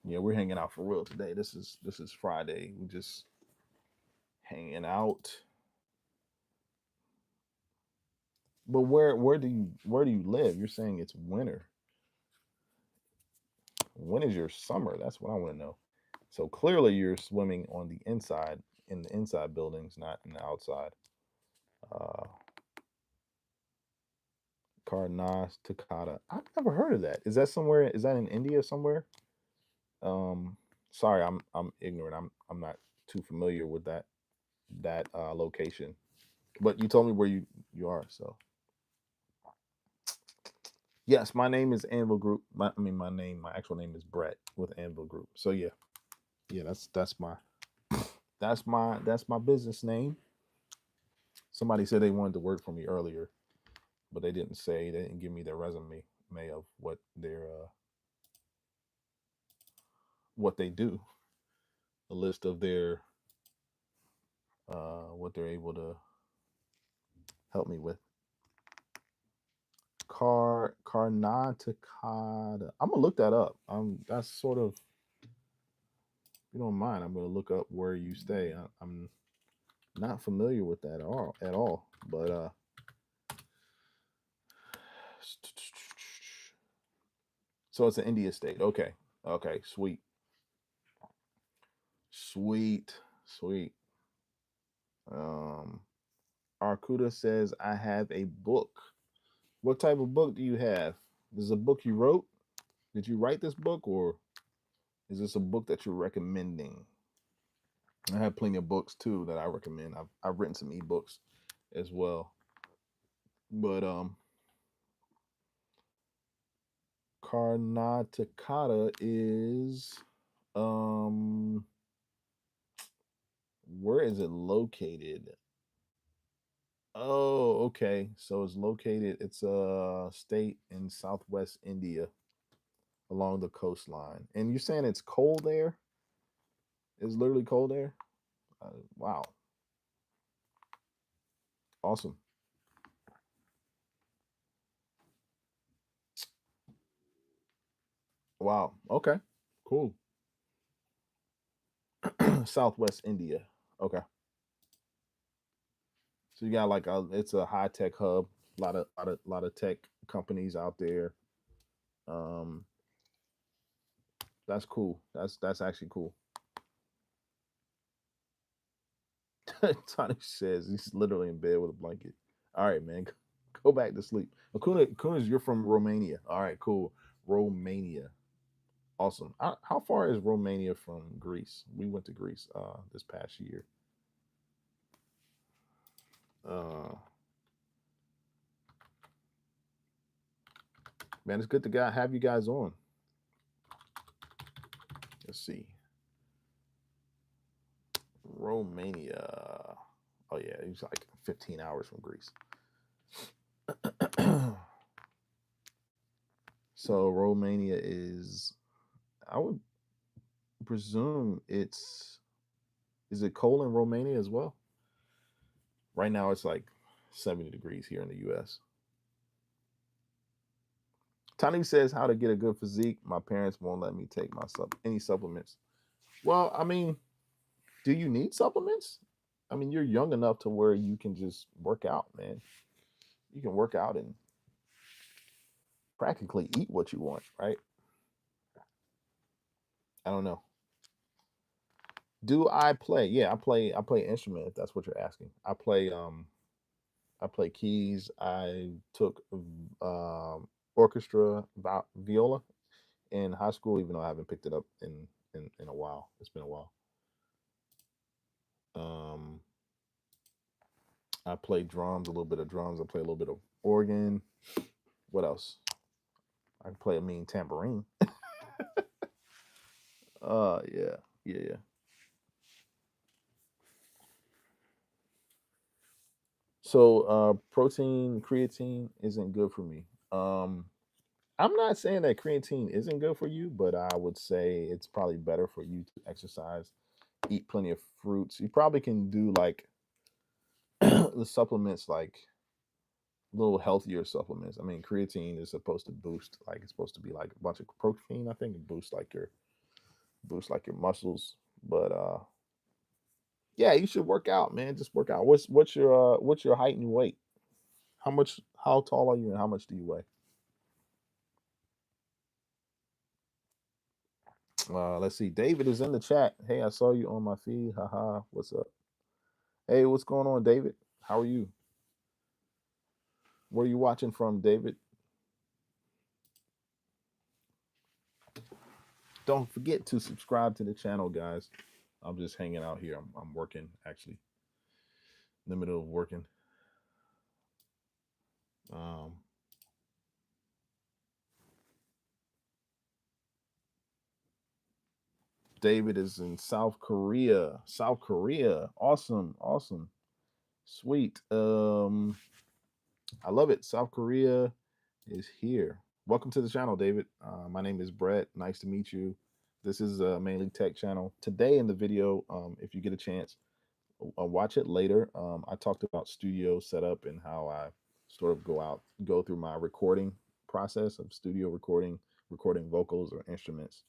Yeah, we're hanging out for real today. This is Friday. We just hanging out. But where do you live? You're saying it's winter. When is your summer? That's what I want to know. So clearly you're swimming on the inside in the inside buildings, not in the outside. Uh Karnas Takata. I've never heard of that. Is that somewhere? Is that in India somewhere? Um Sorry, I'm ignorant. I'm not too familiar with that location. But you told me where you are, so yes, my name is Anvil Group. My actual name is Brett with Anvil Group. So yeah, yeah, that's my business name. Somebody said they wanted to work for me earlier, but they didn't give me their resume of what they do, a list of their what they're able to help me with. Karnataka. I'm gonna look that up. That's sort of, if you don't mind, I'm gonna look up where you stay. I'm not familiar with that at all. But so it's an India state. Okay. Okay, sweet. Sweet. Sweet. Um Arcuda says I have a book. What type of book do you have? This is a book you wrote? Did you write this book, or is this a book that you're recommending? I have plenty of books too that I recommend. I've written some ebooks as well. But Karnataka is um where is it located? Oh, okay. So it's a state in southwest India along the coastline. And you're saying it's cold there? It's literally cold there? Wow. Awesome. Wow. Okay. Cool. Southwest India. Okay. So you got like it's a high tech hub. A lot of tech companies out there. Um, that's cool. That's actually cool. Tony says he's literally in bed with a blanket. All right, man, go back to sleep. Akunas, you're from Romania. All right, cool. Romania, awesome. How far is Romania from Greece? We went to Greece this past year. Uh, man, it's good to have you guys on. Let's see. Romania. Oh yeah, he's like 15 hours from Greece. So Romania is, I would presume is it cold in Romania as well? Right now it's like 70 degrees here in the US. Tony says how to get a good physique. My parents won't let me take any supplements. Well, I mean, do you need supplements? I mean, you're young enough to where you can just work out, man. You can work out and practically eat what you want, right? I don't know. Do I play? Yeah, I play instrument if that's what you're asking. I play keys. I took orchestra viola in high school, even though I haven't picked it up in a while. It's been a while. Um, I play drums, a little bit of drums. I play a little bit of organ. What else? I can play a mean tambourine. Yeah, yeah, yeah. So, protein, creatine isn't good for me. I'm not saying that creatine isn't good for you, but I would say it's probably better for you to exercise, eat plenty of fruits. You probably can do like the supplements, like little healthier supplements. I mean, creatine is supposed to boost, like it's supposed to be like a bunch of protein. I think it boosts like your muscles. But yeah, you should work out, man. Just work out. What's your height and weight? How tall are you and how much do you weigh? Let's see. David is in the chat. Hey, I saw you on my feed. Haha. What's up? Hey, what's going on, David? How are you? Where are you watching from, David? Don't forget to subscribe to the channel, guys. I'm just hanging out here. I'm working, actually, in the middle of working. Um, David is in South Korea. South Korea. Awesome. Awesome. Sweet. I love it. South Korea is here. Welcome to the channel, David. My name is Brett. Nice to meet you. This is a mainly tech channel. Today in the video, if you get a chance, watch it later. I talked about studio setup and how I sort of go through my recording process of studio recording vocals or instruments,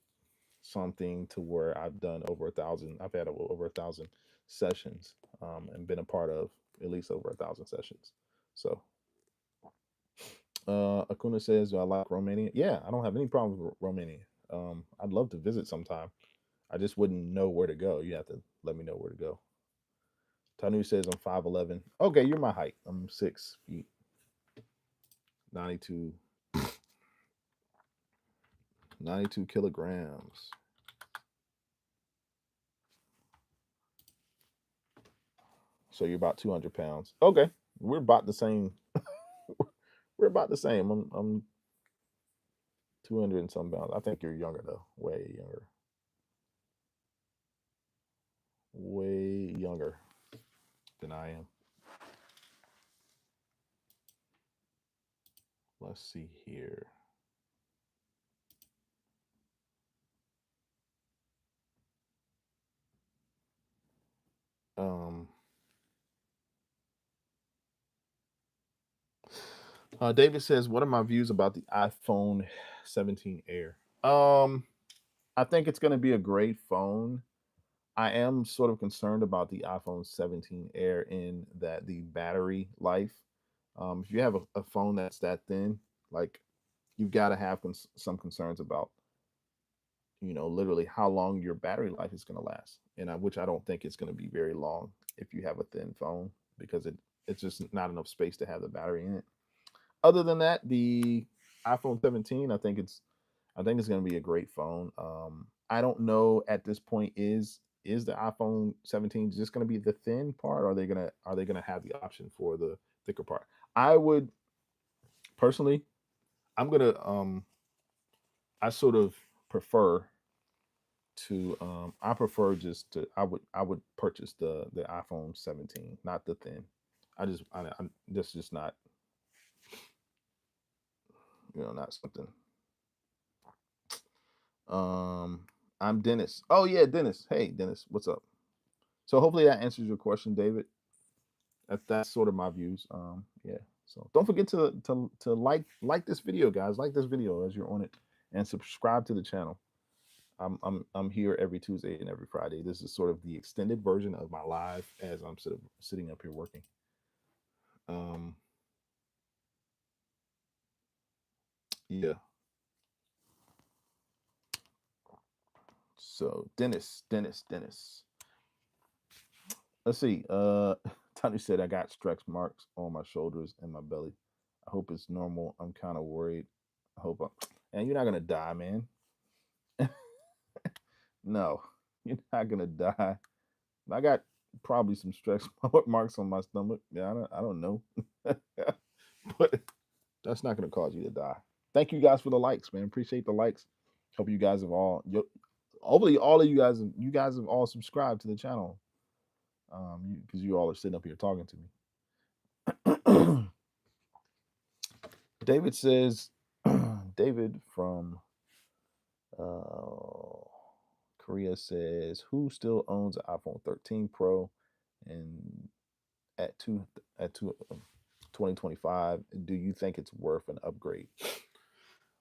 something to where I've done over 1,000. I've had over 1,000 sessions, and been a part of at least over 1,000 sessions. So, Akuna says, "Do I like Romania?" Yeah, I don't have any problems with Romania. I'd love to visit sometime. I just wouldn't know where to go. You have to let me know where to go. Tanu says I'm 5'11". Okay, you're my height. I'm 6 feet, 92, 92 kilograms. So you're about 200 pounds. Okay, we're about the same. We're about the same. I'm 200 and some pounds. I think you're younger though. Way younger. Way younger than I am. Let's see here. Um, David says, "What are my views about the iPhone 17 Air?" I think it's going to be a great phone. I am sort of concerned about the iPhone 17 Air in that the battery life. If you have a phone that's that thin, like you've got to have some concerns about, literally how long your battery life is going to last, and which I don't think it's going to be very long if you have a thin phone because it's just not enough space to have the battery in it. Other than that, the iPhone 17, I think it's going to be a great phone. I don't know at this point is the iPhone 17 just going to be the thin part, or are they gonna have the option for the thicker part? I would personally, I'm gonna I sort of prefer I prefer just to I would purchase the iPhone 17, not the thin. I'm this just not not something. Um, I'm Dennis. Oh yeah, Dennis. Hey Dennis, what's up? So hopefully that answers your question, David. That's sort of my views. Yeah. So don't forget to like this video, guys. Like this video as you're on it, and subscribe to the channel. I'm here every Tuesday and every Friday. This is sort of the extended version of my live as I'm sort of sitting up here working. Um, yeah. So Dennis. Let's see. Tony said I got stretch marks on my shoulders and my belly. I hope it's normal. I'm kind of worried. I hope I'm. And you're not gonna die, man. No, you're not gonna die. I got probably some stretch marks on my stomach. Yeah, I don't know, but that's not gonna cause you to die. Thank you guys for the likes, man. Appreciate the likes. Hope you guys have hopefully all of you guys have all subscribed to the channel. Because you all are sitting up here talking to me. David says, David from uh, Korea says, who still owns an iPhone 13 Pro and at two at 2025? Do you think it's worth an upgrade?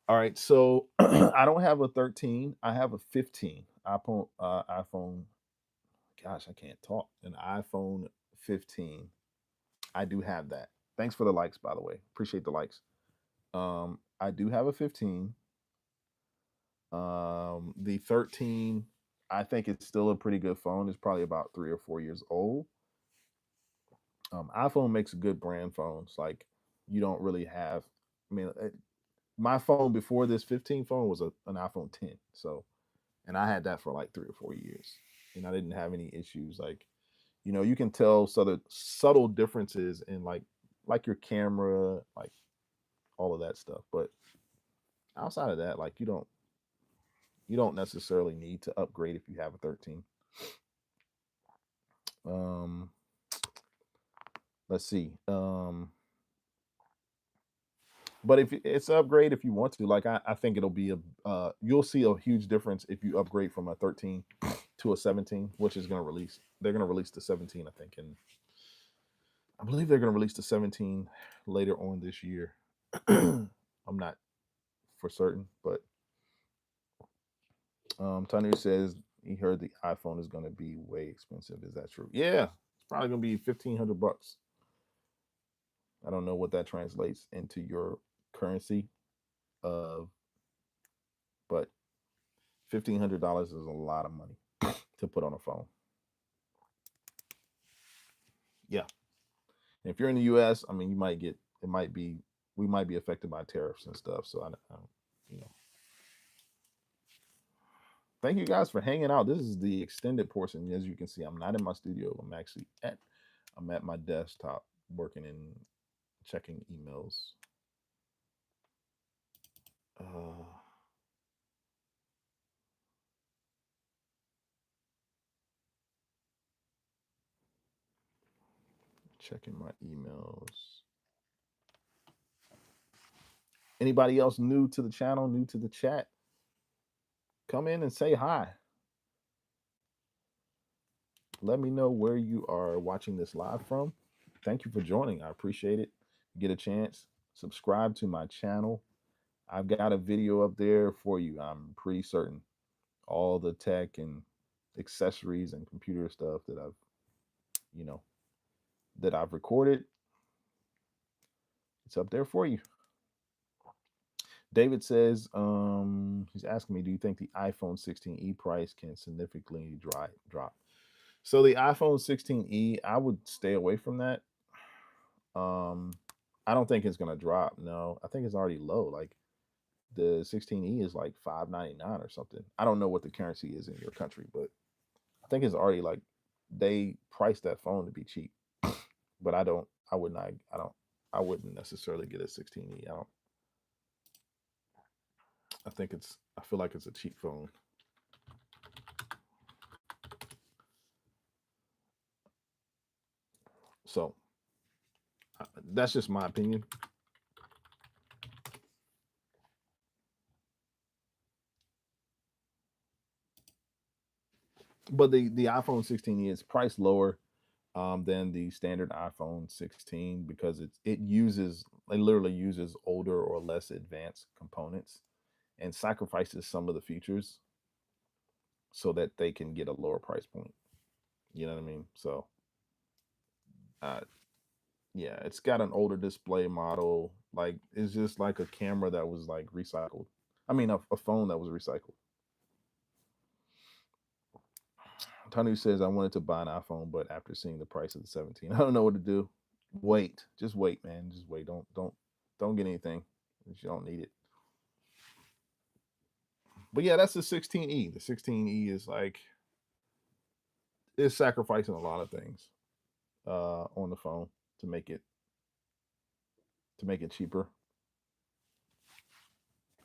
All right, so I don't have a 13. I have a 15 iPhone. Gosh, I can't talk. An iPhone 15. I do have that. Thanks for the likes, by the way. Appreciate the likes. I do have a 15. The 13, I think it's still a pretty good phone. It's probably about 3 or 4 years old. iPhone makes good brand phones. Like you don't really have. I mean, my phone before this 15 phone was an iPhone 10. So, and I had that for like 3 or 4 years, and I didn't have any issues. Like, you can tell subtle differences in like your camera, like all of that stuff. But outside of that, like you don't necessarily need to upgrade if you have a 13. Um, let's see. But if it's an upgrade, if you want to, like I think it'll be you'll see a huge difference if you upgrade from a 13 to a 17, which is going to release. They're going to release the 17, I think, in I believe they're going to release the 17 later on this year. I'm not for certain, but Tanu says he heard the iPhone is going to be way expensive. Is that true? Yeah, it's probably going to be $1,500. I don't know what that translates into your currency, of, but $1,500 is a lot of money to put on a phone. Yeah, and if you're in the U.S., I mean, you might get it. Might be we might be affected by tariffs and stuff. So I don't, you know. Thank you guys for hanging out. This is the extended portion. As you can see, I'm not in my studio. I'm at my desktop working and checking emails. Uh, Checking my emails. Anybody else new to the channel, new to the chat? Come in and say hi. Let me know where you are watching this live from. Thank you for joining. I appreciate it. Get a chance, subscribe to my channel. I've got a video up there for you. I'm pretty certain all the tech and accessories and computer stuff that you know, that I've recorded. It's up there for you. David says, he's asking me, do you think the iPhone 16e price can significantly drop? So the iPhone 16e, I would stay away from that. I don't think it's gonna drop. No, I think it's already low. Like the 16e is like $599 or something. I don't know what the currency is in your country, but I think it's already like they priced that phone to be cheap. But I wouldn't necessarily get a 16e. I feel like it's a cheap phone. So that's just my opinion. But the iPhone 16e is priced lower than the standard iPhone 16 because it literally uses older or less advanced components and sacrifices some of the features so that they can get a lower price point. You know what I mean? So, uh, yeah, it's got an older display model. Like it's just like a camera that was like recycled. I mean, a phone that was recycled. Tony says I wanted to buy an iPhone, but after seeing the price of the 17, I don't know what to do. Wait, just wait, man. Just wait. Don't get anything if you don't need it. But yeah, that's the 16e. The 16e is like it's sacrificing a lot of things on the phone to make it cheaper.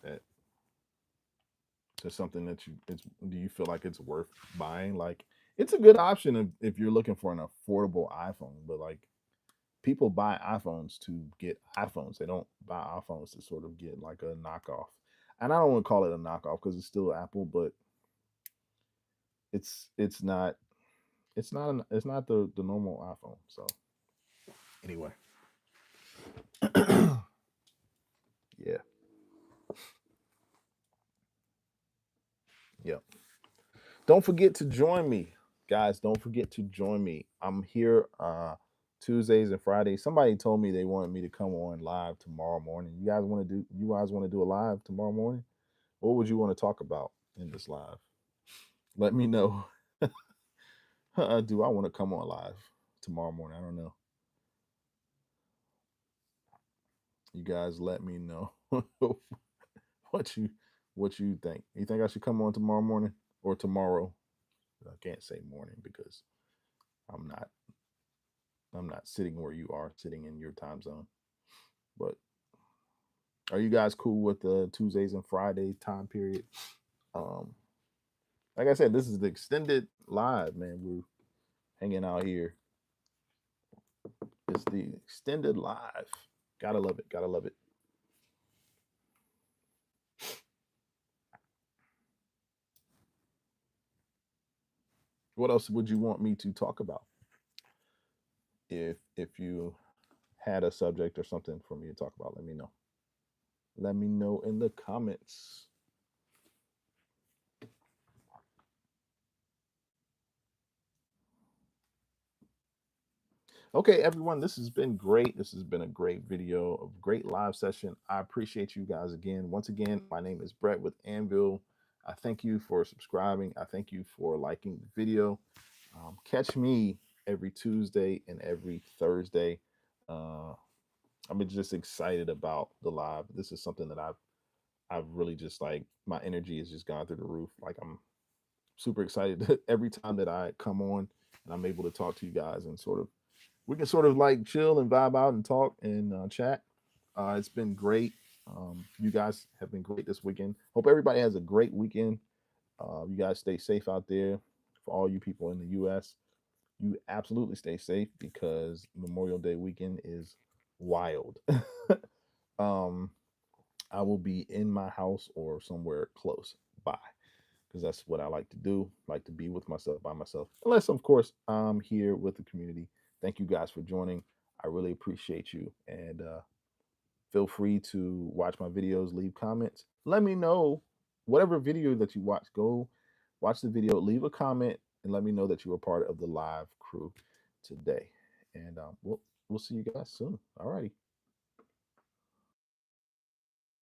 That to something that do you feel like it's worth buying? Like it's a good option if you're looking for an affordable iPhone, but like people buy iPhones to get iPhones. They don't buy iPhones to sort of get like a knockoff. And I don't want to call it a knockoff because it's still Apple, but it's not it's not the normal iPhone. So anyway, yeah, yeah. Don't forget to join me, guys. Don't forget to join me. I'm here Tuesdays and Fridays. Somebody told me they wanted me to come on live tomorrow morning. You guys want to do a live tomorrow morning? What would you want to talk about in this live? Let me know. Do I want to come on live tomorrow morning? I don't know. You guys let me know what you what you think. You think I should come on tomorrow morning or tomorrow? I can't say morning because I'm not sitting where you are, sitting in your time zone. But are you guys cool with the Tuesdays and Friday time period? Um, like I said, this is the extended live, man. We're hanging out here. It's the extended live. Gotta love it. Gotta love it. What else would you want me to talk about? if you had a subject or something for me to talk about, let me know. Let me know in the comments. Okay, everyone, this has been great. This has been a great video, a great live session. I appreciate you guys again. Once again, my name is Brett with Anvil. I thank you for subscribing. I thank you for liking the video. Catch me every Tuesday and every Thursday. I'm just excited about the live. This is something that I've really just like, my energy has just gone through the roof. Like, I'm super excited every time that I come on and I'm able to talk to you guys and we can sort of like chill and vibe out and talk and chat. It's been great. You guys have been great this weekend. Hope everybody has a great weekend. You guys stay safe out there. For all you people in the U.S., you absolutely stay safe because Memorial Day weekend is wild. um, I will be in my house or somewhere close by because that's what I like to do. Like to be with myself by myself, unless of course I'm here with the community. Thank you guys for joining. I really appreciate you, and feel free to watch my videos, leave comments. Let me know whatever video that you watch. Go watch the video, leave a comment, and let me know that you were part of the live crew today. And we'll see you guys soon. All righty.